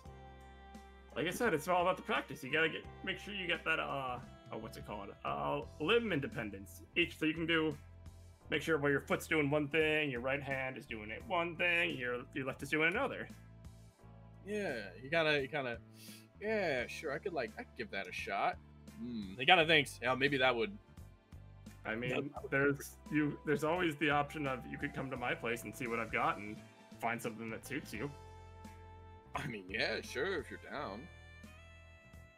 like I said, it's all about the practice. You gotta make sure you get that what's it called? Limb independence. So you can make sure where your foot's doing one thing, your right hand is doing it one thing, your left is doing another. Yeah, you kind of. Yeah, sure. I could give that a shot. He kind of thinks, maybe that would. I mean, there's always the option of you could come to my place and see what I've got and find something that suits you. I mean, yeah, sure, if you're down.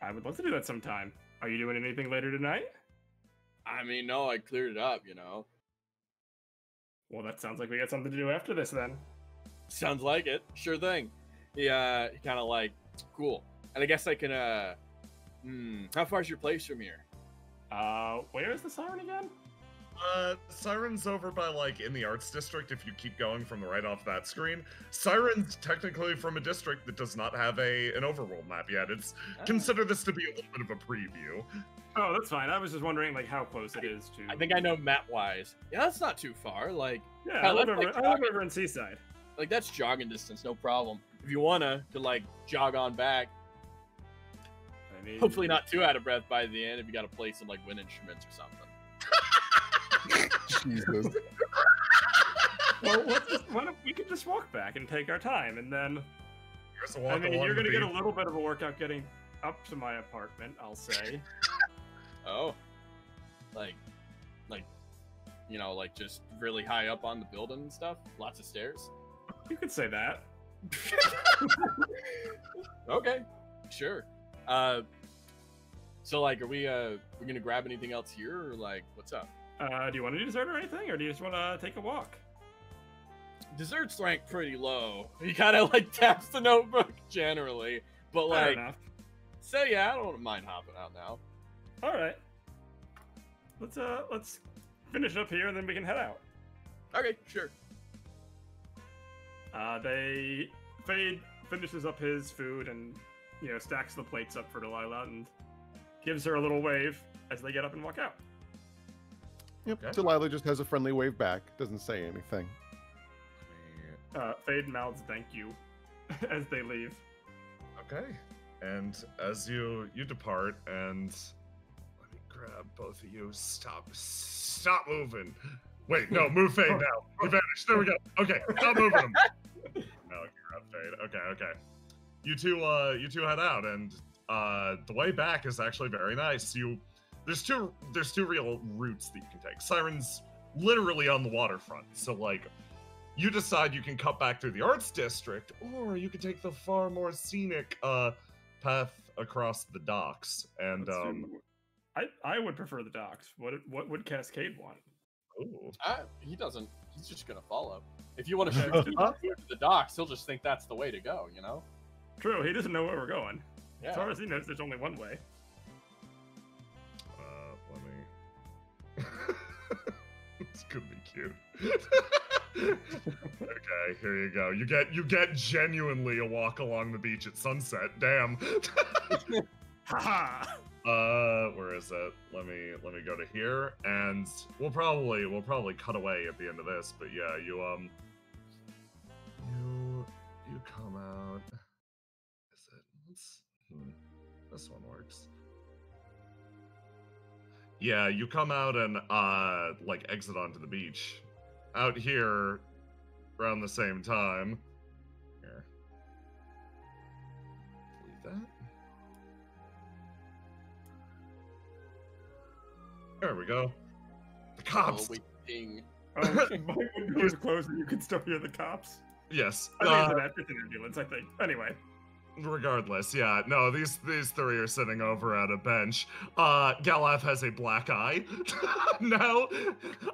I would love to do that sometime. Are you doing anything later tonight? I mean, no, I cleared it up, Well, that sounds like we got something to do after this then. Sounds like it. Sure thing. He kind of cool. And I guess I can, how far is your place from here? Where is the siren again? Siren's over by, in the arts district if you keep going from the right off that screen. Siren's technically from a district that does not have an overworld map yet. Consider this to be a little bit of a preview. Oh, that's fine. I was just wondering, how close it is to... I think I know map-wise. Yeah, that's not too far, Yeah, I live over in Seaside. That's jogging distance, no problem. If you wanna, jog on back. I mean... Hopefully not too out of breath by the end if you gotta play some, wind instruments or something. Jesus. Well, what if we could just walk back and take our time, and then... You're going to get a little bit of a workout getting up to my apartment, I'll say. Oh. Just really high up on the building and stuff? Lots of stairs? You could say that. Okay, sure. So, are we gonna grab anything else here, or, what's up? Do you want to do dessert or anything, or do you just want to take a walk? Dessert's ranked pretty low. He kind of, taps the notebook generally, but, Fair enough. So, yeah, I don't mind hopping out now. All right. Let's finish up here, and then we can head out. Okay, sure. Fade finishes up his food and, stacks the plates up for Delilah and gives her a little wave as they get up and walk out. Yep. Okay. Delilah just has a friendly wave back. Doesn't say anything. Fade mouths thank you as they leave. Okay. And as you depart, and let me grab both of you. Stop moving. Wait, no, move Fade now. You vanished. There we go. Okay, stop moving him. No, grab Fade. Okay. You two head out, and the way back is actually very nice. There's two real routes that you can take. Siren's literally on the waterfront, so you decide you can cut back through the arts district, or you could take the far more scenic path across the docks. And I would prefer the docks. What would Cascade want? Ooh. He doesn't. He's just gonna follow. If you want to shoot to the docks, he'll just think that's the way to go. True. He doesn't know where we're going. Yeah. As far as he knows, there's only one way. Let me. This could be cute. Okay, here you go. You get genuinely a walk along the beach at sunset. Damn. Haha. Where is it? Let me go to here, and we'll probably cut away at the end of this. But yeah, you come out. Is it? This one works. Yeah, you come out and exit onto the beach. Out here, around the same time. Here. Delete that. There we go. The cops. Oh, we ding. My window was closed and you could still hear the cops. Yes. I think it's an ambulance, I think. Anyway. Regardless, yeah. No, these three are sitting over at a bench. Galaf has a black eye now.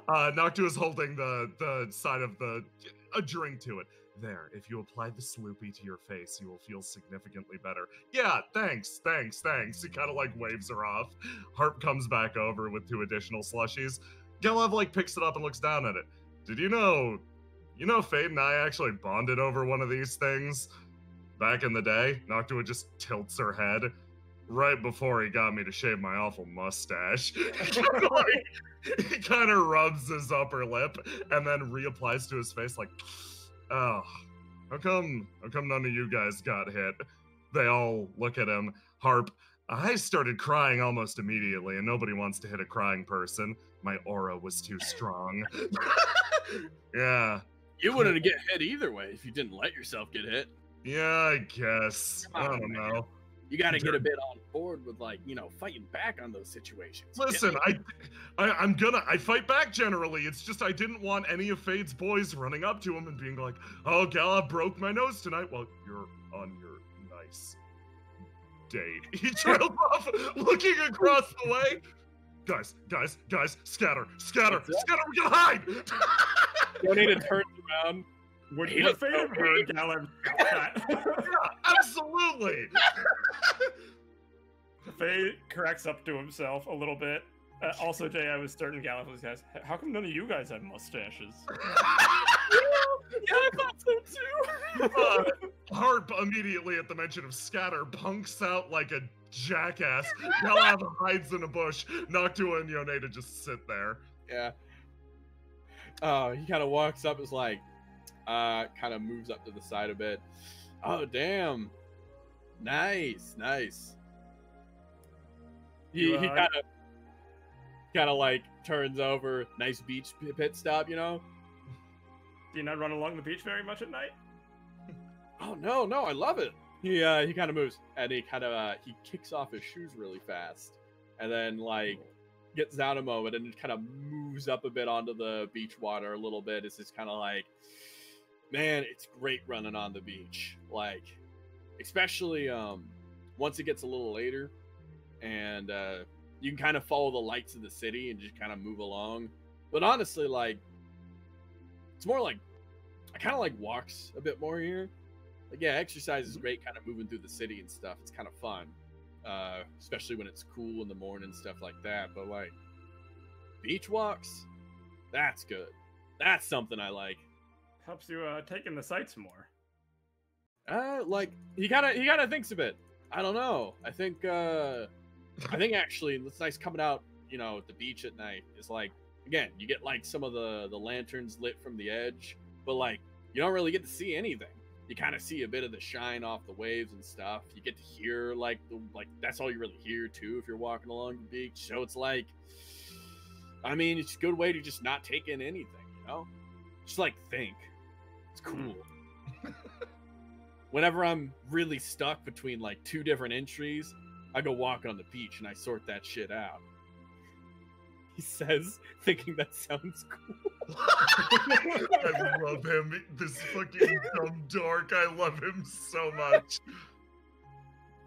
Noctu is holding the side of a drink to it. There, if you apply the Sloopy to your face, you will feel significantly better. Yeah, thanks. He kind of like waves her off. Harp comes back over with 2 additional slushies. Galaf like picks it up and looks down at it. Did you know Fade and I actually bonded over one of these things? Back in the day, Noctua just tilts her head right before he got me to shave my awful mustache. He kind of rubs his upper lip and then reapplies to his face like, oh, how come none of you guys got hit? They all look at him. Harp, I started crying almost immediately, and nobody wants to hit a crying person. My aura was too strong. Yeah. You wouldn't get hit either way if you didn't let yourself get hit. Yeah, I guess. Come on, I don't know. You got to get a bit on board with, like, fighting back on those situations. Listen, I fight back generally. It's just I didn't want any of Fade's boys running up to him and being like, oh, Galaf broke my nose tonight. Well, you're on your nice date. He trails off, looking across the way. Guys, scatter, we gotta hide! Donata turns around. Would you have heard Galaf? Yeah, absolutely! Faye cracks up to himself a little bit. Also, Jay, I was certain Galaf was guys. How come none of you guys have mustaches? Yeah, I thought so too. Harp immediately at the mention of scatter punks out like a jackass. Galaf hides in a bush. Noctua and Yoneda just sit there. Yeah. He kind of walks up, is like, kind of moves up to the side a bit. Oh, damn. Nice. He kind of like turns over. Nice beach pit stop, Do you not run along the beach very much at night? Oh, no, I love it. He kind of moves, and he kicks off his shoes really fast, and then like gets down a moment and kind of moves up a bit onto the beach water a little bit. It's just kind of like, man, it's great running on the beach, like especially once it gets a little later, and you can kind of follow the lights of the city and just kind of move along. But honestly, like, it's more like I kind of like walks a bit more here. Like, yeah, exercise is great, kind of moving through the city and stuff. It's kind of fun, especially when it's cool in the morning and stuff like that. But like, beach walks, that's good. That's something I like. Helps you take in the sights more. Like he kind of thinks a bit. I don't know. I think actually it's nice coming out, at the beach at night. Is like, again, you get like some of the lanterns lit from the edge, but like you don't really get to see anything. You kind of see a bit of the shine off the waves and stuff. You get to hear like that's all you really hear too if you're walking along the beach. So it's like, I mean, it's a good way to just not take in anything, just like think. It's cool. Whenever I'm really stuck between like 2 different entries, I go walk on the beach and I sort that shit out. He says, thinking that sounds cool. I love him. This fucking dumb dork. I love him so much.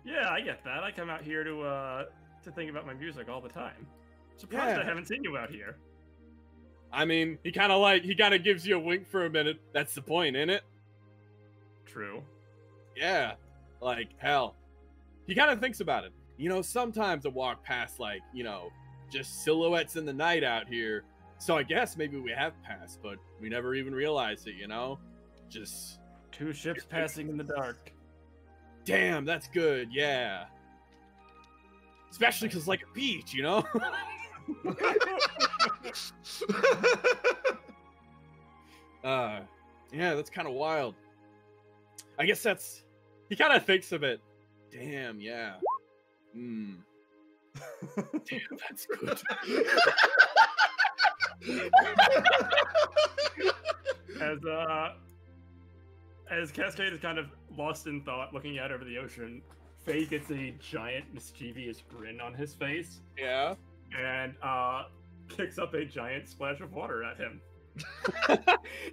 Yeah, I get that. I come out here to think about my music all the time. Surprised I haven't seen you out here. I mean, he kind of gives you a wink for a minute. That's the point, isn't it? True. Yeah, like hell. He kind of thinks about it. Sometimes I walk past like, just silhouettes in the night out here. So I guess maybe we have passed, but we never even realized it, Just 2 ships passing in the dark. Damn, that's good, yeah. Especially because like a beach, Yeah, that's kind of wild. I guess he kind of thinks of it. Damn, yeah. Damn, that's good. as Cascade is kind of lost in thought, looking out over the ocean, Faye gets a giant mischievous grin on his face Yeah. and kicks up a giant splash of water at him.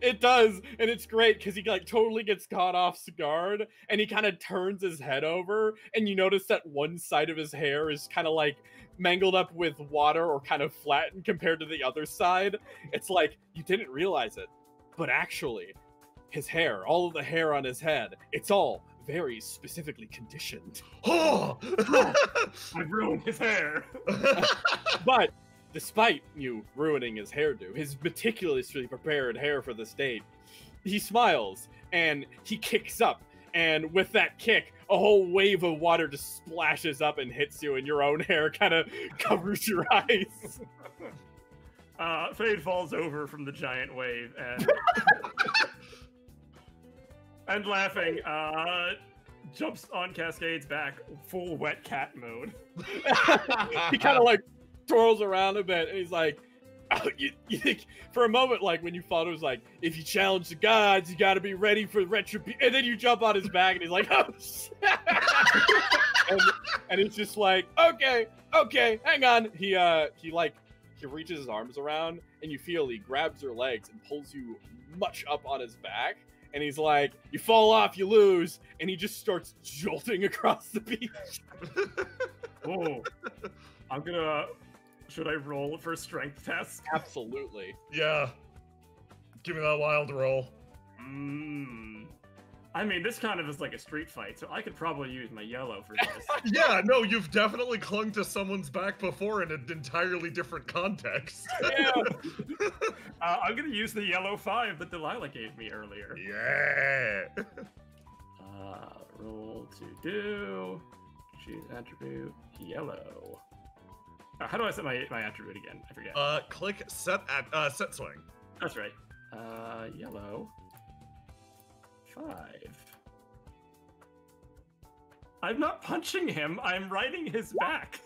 It does, and it's great because he like totally gets caught off guard, and he kind of turns his head over, and you notice that one side of his hair is kind of like mangled up with water or kind of flattened compared to the other side. It's like you didn't realize it, but actually, his hair, all of the hair on his head, it's all very specifically conditioned. Oh! I've ruined his hair. But despite you ruining his hairdo, his meticulously prepared hair for this date, he smiles and he kicks up. And with that kick, a whole wave of water just splashes up and hits you, and your own hair kind of covers your eyes. Fade falls over from the giant wave and and laughing, jumps on Cascade's back, full wet cat mode. He kind of like twirls around a bit, and he's like, oh, you think for a moment, like when you thought it was like, if you challenge the gods, you got to be ready for retribution, and then you jump on his back, and he's like, oh shit. and it's just like, okay, hang on. He reaches his arms around, and you feel he grabs your legs and pulls you much up on his back, and he's like, you fall off, you lose, and he just starts jolting across the beach. Oh, should I roll for a strength test? Absolutely. Yeah. Give me that wild roll. I mean, this kind of is like a street fight, so I could probably use my yellow for this. Yeah, no, you've definitely clung to someone's back before in an entirely different context. Yeah. I'm gonna use the yellow 5 that Delilah gave me earlier. Yeah. Roll to do. Choose attribute yellow. How do I set my attribute again? I forget. Click set swing. That's right. Yellow 5. I'm not punching him. I'm riding his back.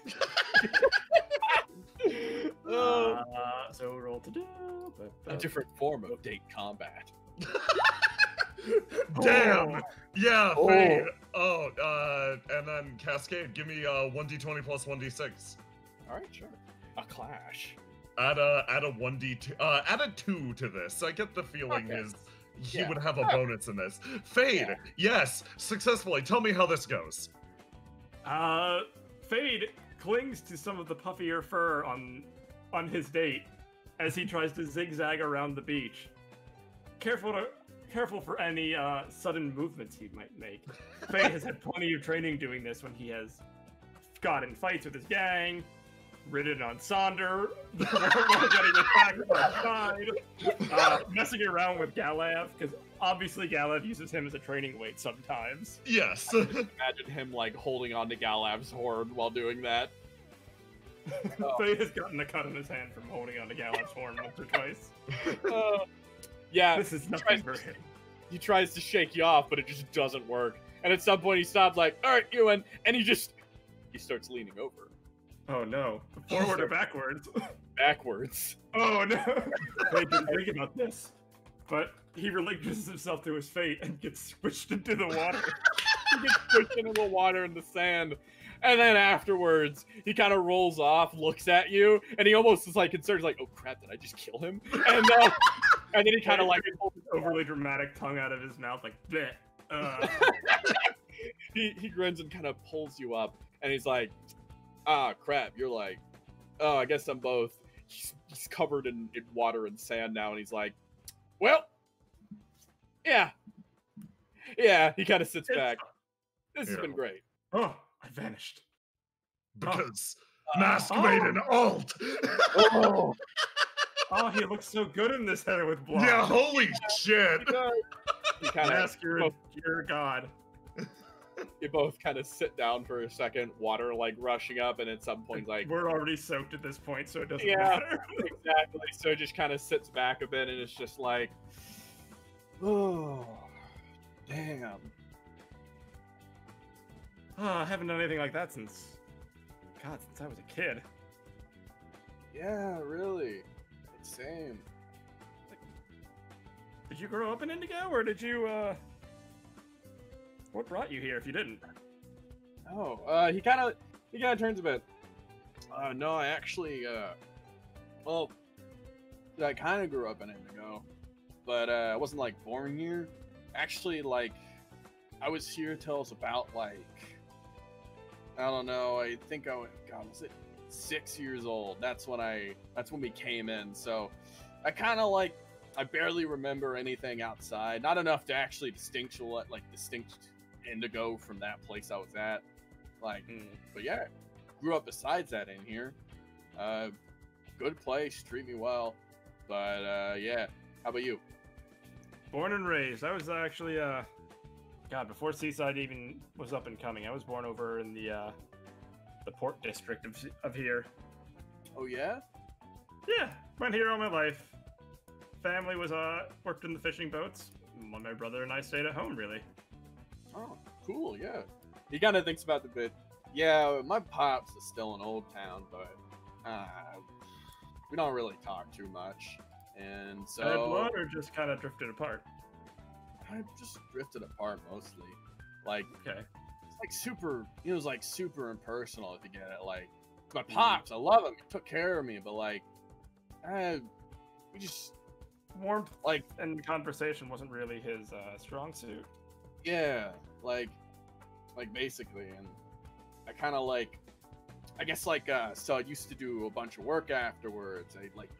So roll to do. A different form of date combat. Damn. Oh. Yeah, Oh. Fade. Oh, and then Cascade, give me 1d20 plus 1d6. All right, sure. A clash. Add a 1d2. Add a 2 to this. I get the feeling Okay. he Yeah. would have a bonus in this. Fade. Yeah. Yes, successfully. Tell me how this goes. Fade clings to some of the puffier fur on his date as he tries to zigzag around the beach. Careful for any sudden movements he might make. Fade has had plenty of training doing this when he has got in fights with his gang, ridden on Sonder, getting attacked by side, messing around with Galav, because obviously Galav uses him as a training weight sometimes. Yes. Imagine him like holding on to Galav's horn while doing that. Oh. Fade has gotten a cut on his hand from holding on to Galav's horn once or twice. Yeah, This is nothing for him. he tries to shake you off, but it just doesn't work. And at some point he stops like, all right, Ewan, and he starts leaning over. Oh no. Forward or backwards? Backwards. Oh no. I didn't think about this. But he relinquishes himself to his fate and gets squished into the water. He gets pushed into the water and the sand. And then afterwards, he kind of rolls off, looks at you, and he almost is like concerned, like, oh crap, did I just kill him? And then he kind of like pulls his Overly dramatic tongue out of his mouth, like, bleh. he grins and kind of pulls you up, and he's like, ah, crap. You're like, oh, I guess I'm both. He's covered in water and sand now, and he's like, well, yeah. Yeah, he kind of sits back. This has been great. Oh, I vanished. Because Mask made an alt. Oh, Oh, he looks so good in this header with blood. Yeah, holy shit. he kind Mask, of you're God. you both kind of sit down for a second, water like rushing up, and at some point like We're already soaked at this point, so it doesn't Yeah. matter. exactly. So it just kind of sits back a bit, and it's just like, oh, damn. Oh, I haven't done anything like that since I was a kid. Yeah, really. Same. Did you grow up in Indigo, or did you what brought you here if you didn't? Oh, he kind of turns a bit. No, I actually, well, I kind of grew up in Indigo, but I wasn't like born here. Actually, like, I was here till I was about like, I don't know. I think God, was it 6 years old? That's when we came in. So, I kind of like, I barely remember anything outside. Not enough to actually distinct Indigo from that place I was at. Like, but yeah, grew up besides that in here. Good place, treat me well. But yeah, how about you? Born and raised. I was actually God, before Seaside even was up and coming, I was born over in the Port District of here. Oh yeah? Yeah, been here all my life. Family was worked in the fishing boats. My brother and I stayed at home, really. Oh, cool, yeah. He kind of thinks about the bit. Yeah, my pops is still in Old Town, but we don't really talk too much. And so... Bad blood or just kind of drifted apart? I just drifted apart mostly. Like, okay. It's like super, it was like super impersonal if you get it. Like, my pops, I love him. He took care of me, but like, we just... Warmth like and conversation wasn't really his strong suit. Yeah, like basically, and I kind of like, I guess like so I used to do a bunch of work afterwards. I like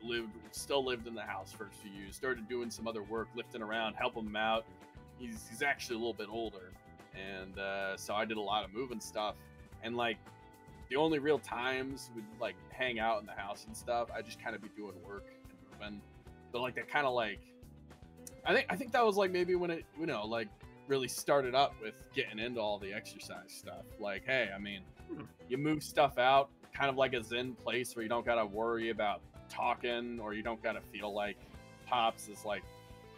still lived in the house for a few years. Started doing some other work, lifting around, helping him out. He's actually a little bit older, and so I did a lot of moving stuff. And like the only real times we'd like hang out in the house and stuff, I just kind of be doing work and moving. But like that kind of like, I think that was like maybe when it, you know, like really started up with getting into all the exercise stuff. Like, hey, I mean, you move stuff out kind of like a zen place where you don't gotta worry about talking, or you don't gotta feel like Pops is like,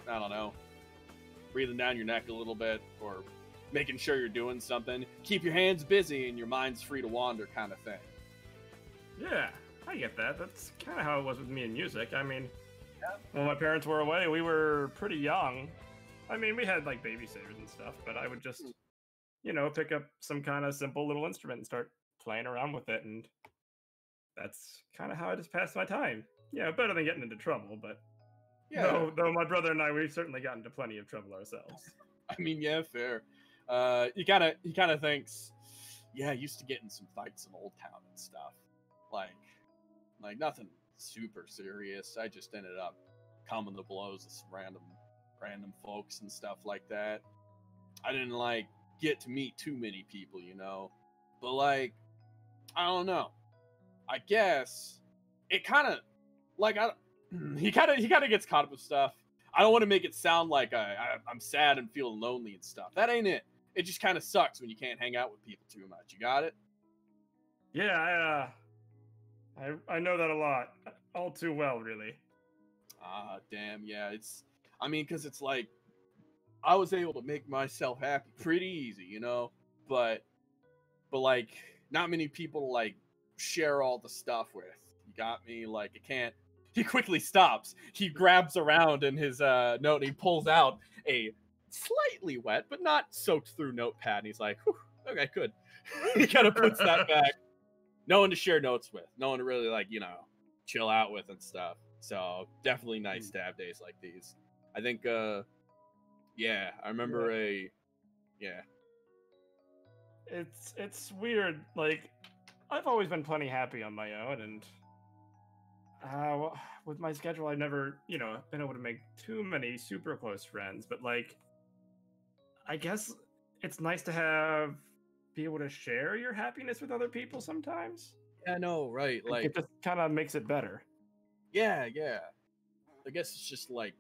I don't know, breathing down your neck a little bit, or making sure you're doing something. Keep your hands busy and your mind's free to wander kind of thing. Yeah, I get that. That's kind of how it was with me in music. I mean, when my parents were away, we were pretty young. I mean, we had like babysitters and stuff, but I would just, you know, pick up some kind of simple little instrument and start playing around with it. And that's kind of how I just passed my time. Yeah, better than getting into trouble, but Yeah. though my brother and I, we've certainly gotten into plenty of trouble ourselves. I mean, yeah, fair. He kind of thinks, yeah, I used to get in some fights in Old Town and stuff. Like nothing super serious. I just ended up coming to blows with some random folks and stuff like that. I didn't like get to meet too many people, you know. But like, I don't know. I guess it kind of like he kind of gets caught up with stuff. I don't want to make it sound like I'm sad and feeling lonely and stuff. That ain't it. It just kind of sucks when you can't hang out with people too much. You got it? Yeah, I know that a lot. All too well, really. Ah, damn, yeah. I mean, because it's like, I was able to make myself happy pretty easy, you know? But like, not many people to, like, share all the stuff with. You got me? Like, it can't. He quickly stops. He grabs around in his note and he pulls out a slightly wet, but not soaked through notepad. And he's like, whew, okay, good. He kind of puts that back. No one to share notes with. No one to really, like, you know, chill out with and stuff. So definitely nice to have days like these. I think, yeah, I remember It's weird. Like, I've always been plenty happy on my own, and with my schedule, I've never, you know, been able to make too many super close friends. But like, I guess it's nice to be able to share your happiness with other people sometimes. Yeah, no, right. Like, it just kind of makes it better. Yeah. I guess it's just like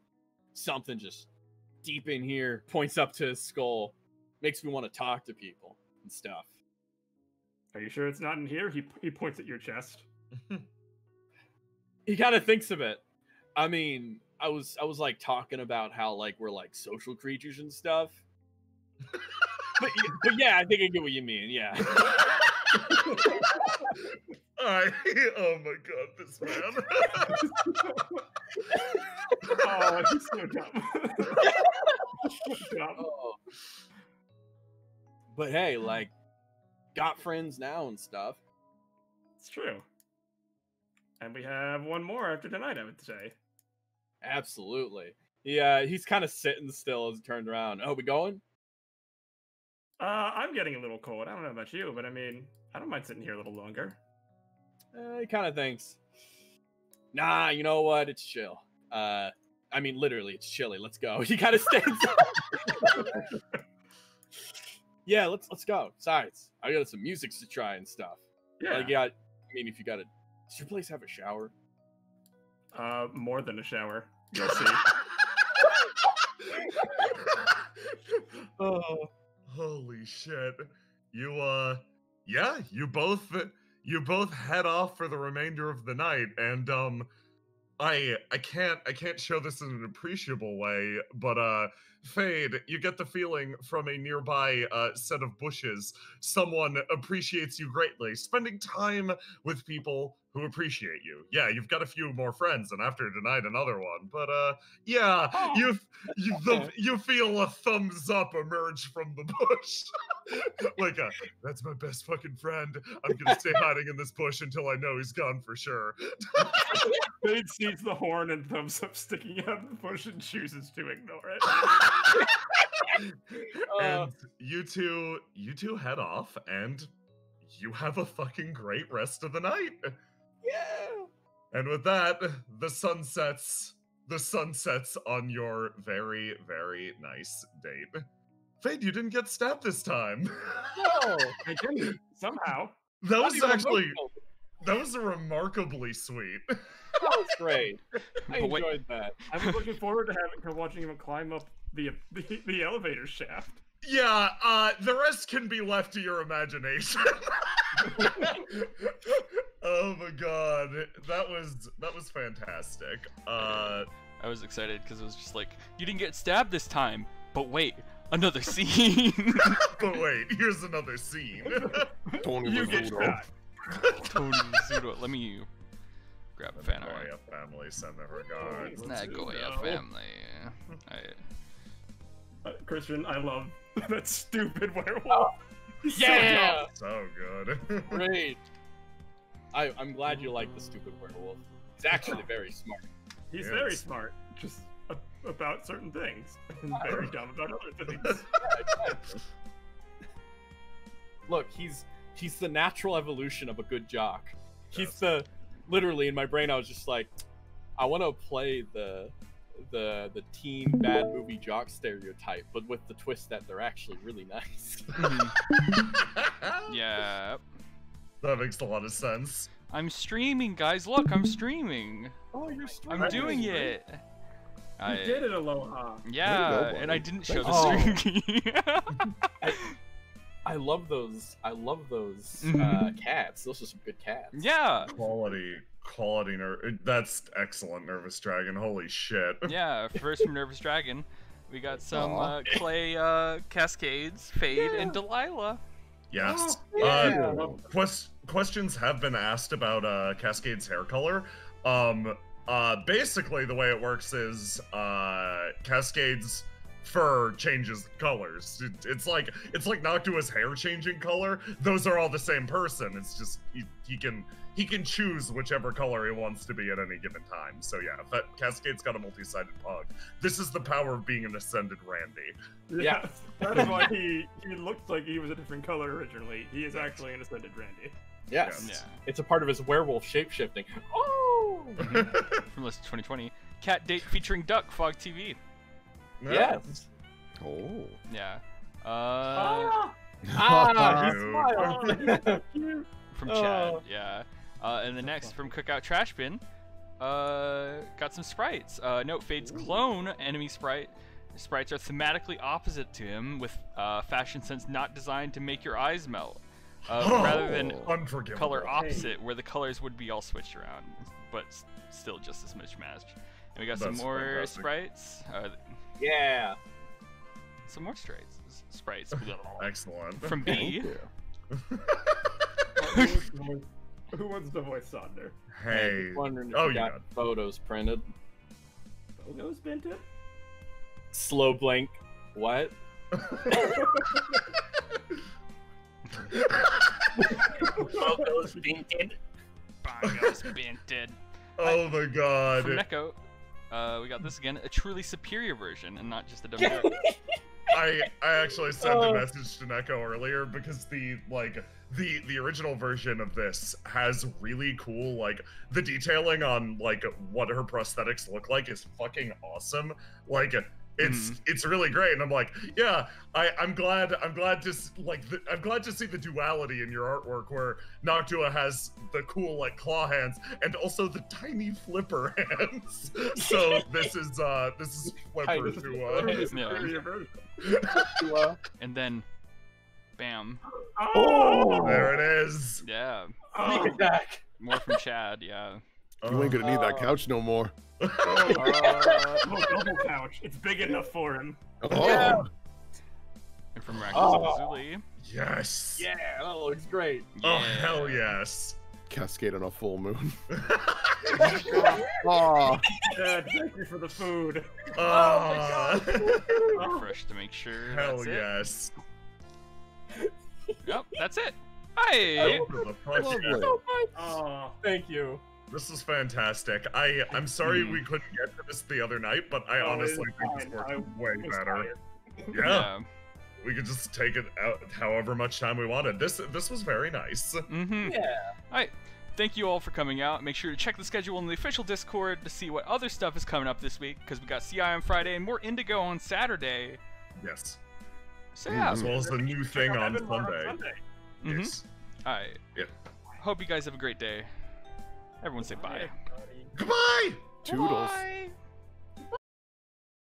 something just deep in here points up to his skull, makes me want to talk to people and stuff. Are you sure it's not in here? He points at your chest. He kind of thinks of it. I mean, I was like talking about how like we're like social creatures and stuff. but yeah, I think I get what you mean. Yeah. Oh my god, this man. Oh, he's so dumb. So dumb. Oh. But hey, like, got friends now and stuff. It's true. And we have one more after tonight, I would say. Absolutely. Yeah, he's kind of sitting still as he turned around. Oh, we going? I'm getting a little cold. I don't know about you, but I mean, I don't mind sitting here a little longer. He kind of thinks, nah, you know what? It's chill. I mean, literally, it's chilly. Let's go. He kind of stands up. Yeah, let's go. Besides, I got some music to try and stuff. Yeah. Like, yeah, I mean, if you got does your place have a shower? More than a shower. You'll see. Oh. Holy shit. You both head off for the remainder of the night, and I can't show this in an appreciable way, but Fade, you get the feeling from a nearby set of bushes, someone appreciates you greatly. Spending time with people who appreciate you. Yeah, you've got a few more friends, and after tonight, another one. But yeah, you feel a thumbs up emerge from the bush, like that's my best fucking friend. I'm gonna stay hiding in this bush until I know he's gone for sure. Fade sees the horn and thumbs up sticking out of the bush and chooses to ignore it. And you two head off, and you have a fucking great rest of the night. Yeah. And with that, the sun sets on your very, very nice date. Fade, you didn't get stabbed this time. No. I didn't, somehow. That Not was even actually emotional. that was remarkably sweet. That was great. I But wait- enjoyed that. I'm looking forward to watching him climb up the elevator shaft. Yeah, the rest can be left to your imagination. Oh my god, that was fantastic. I was excited because it was just like, you didn't get stabbed this time, but wait, another scene. But wait, here's another scene. Tony You get Rizzuto. shot. Tony Rizzuto. Let me grab a fan art. Nagoya family send their regards. Nagoya family. Christian, I love that stupid werewolf. He's so Yeah. So good. Great. I'm glad you like the stupid werewolf. He's actually very smart. He's Yes. very smart, just about certain things, and very dumb about other things. Look, he's the natural evolution of a good jock. He's Yes. literally in my brain I was just like, I want to play the teen bad movie jock stereotype, but with the twist that they're actually really nice. Yeah. That makes a lot of sense. I'm streaming, guys. Look, I'm streaming. Oh, you're I'm doing it. You did it, Aloha. Yeah, Way to go, and I buddy. didn't show the Oh. stream key. I love those Mhm. cats. Those are some good cats. Yeah. Quality that's excellent, Nervous Dragon. Holy shit. Yeah, first from Nervous Dragon, we got some Aw. clay cascades, Fade, and Delilah. Yes. Yeah. Questions have been asked about Cascade's hair color. Basically the way it works is Cascade's fur changes colors. It's like Noctua's hair changing color. Those are all the same person. It's just he can choose whichever color he wants to be at any given time. So yeah, that Cascade's got a multi-sided pug. This is the power of being an ascended Randy. Yeah. That is why he looked like he was a different color originally. He is actually an ascended Randy. Yes. Yeah. It's a part of his werewolf shapeshifting. Oh. From list 2020. Cat date featuring Duck, Fog TV. Yes. Oh. Yeah. Ah! Ah, he Cute. smiled. Cute. From Oh. Chad, yeah. And the next from Cookout Trash Bin, got some sprites. Note Fade's clone enemy sprites are thematically opposite to him, with fashion sense not designed to make your eyes melt. Rather than Unforgivable. color opposite, where the colors would be all switched around, but still just as mismatched. And we got some That's more fantastic. sprites. Yeah. Some more sprites. Excellent. From B. Who wants to voice Sonder? Hey. Just wondering if Oh, you you got got photos printed. Photos Binta? Slow blink. What? Bongos Binted. Bongos Binted. Oh my god. From Neko, we got this again, a truly superior version, and not just a dumb joke. I actually sent a message to Neko earlier because the original version of this has really cool, like, the detailing on like what her prosthetics look like is fucking awesome. Like it's really great, and I'm like, yeah, I'm glad to I'm glad to see the duality in your artwork where Noctua has the cool like claw hands and also the tiny flipper hands. So this is flipper to And then, bam. Oh! there it is. Yeah. Sneak attack. More from Chad. Yeah. You ain't gonna need that couch no more. Double couch. It's big enough for him. Oh, Yeah. And from Raccoon Oh. Zuli. Yes. Yeah, that looks great. Oh hell yes. Cascade on a full moon. Dad, Oh, thank you for the food. Refresh to make sure. Hell That's it. yes. Yep, that's it. Hi. Over the front. lovely. Oh, Thank you. This is fantastic. I'm sorry we couldn't get to this the other night, but I honestly think this worked way better. Yeah, we could just take it out however much time we wanted. This was very nice. Mm-hmm. Yeah. Alright. Thank you all for coming out. Make sure to check the schedule in the official Discord to see what other stuff is coming up this week, because we got CI on Friday and more Indigo on Saturday. Yes. So yeah. As well as the new thing on Evanmar Sunday. Mhm. Yes. Alright. Yeah. Hope you guys have a great day. Everyone say bye. Everybody. Goodbye. Toodles. Bye.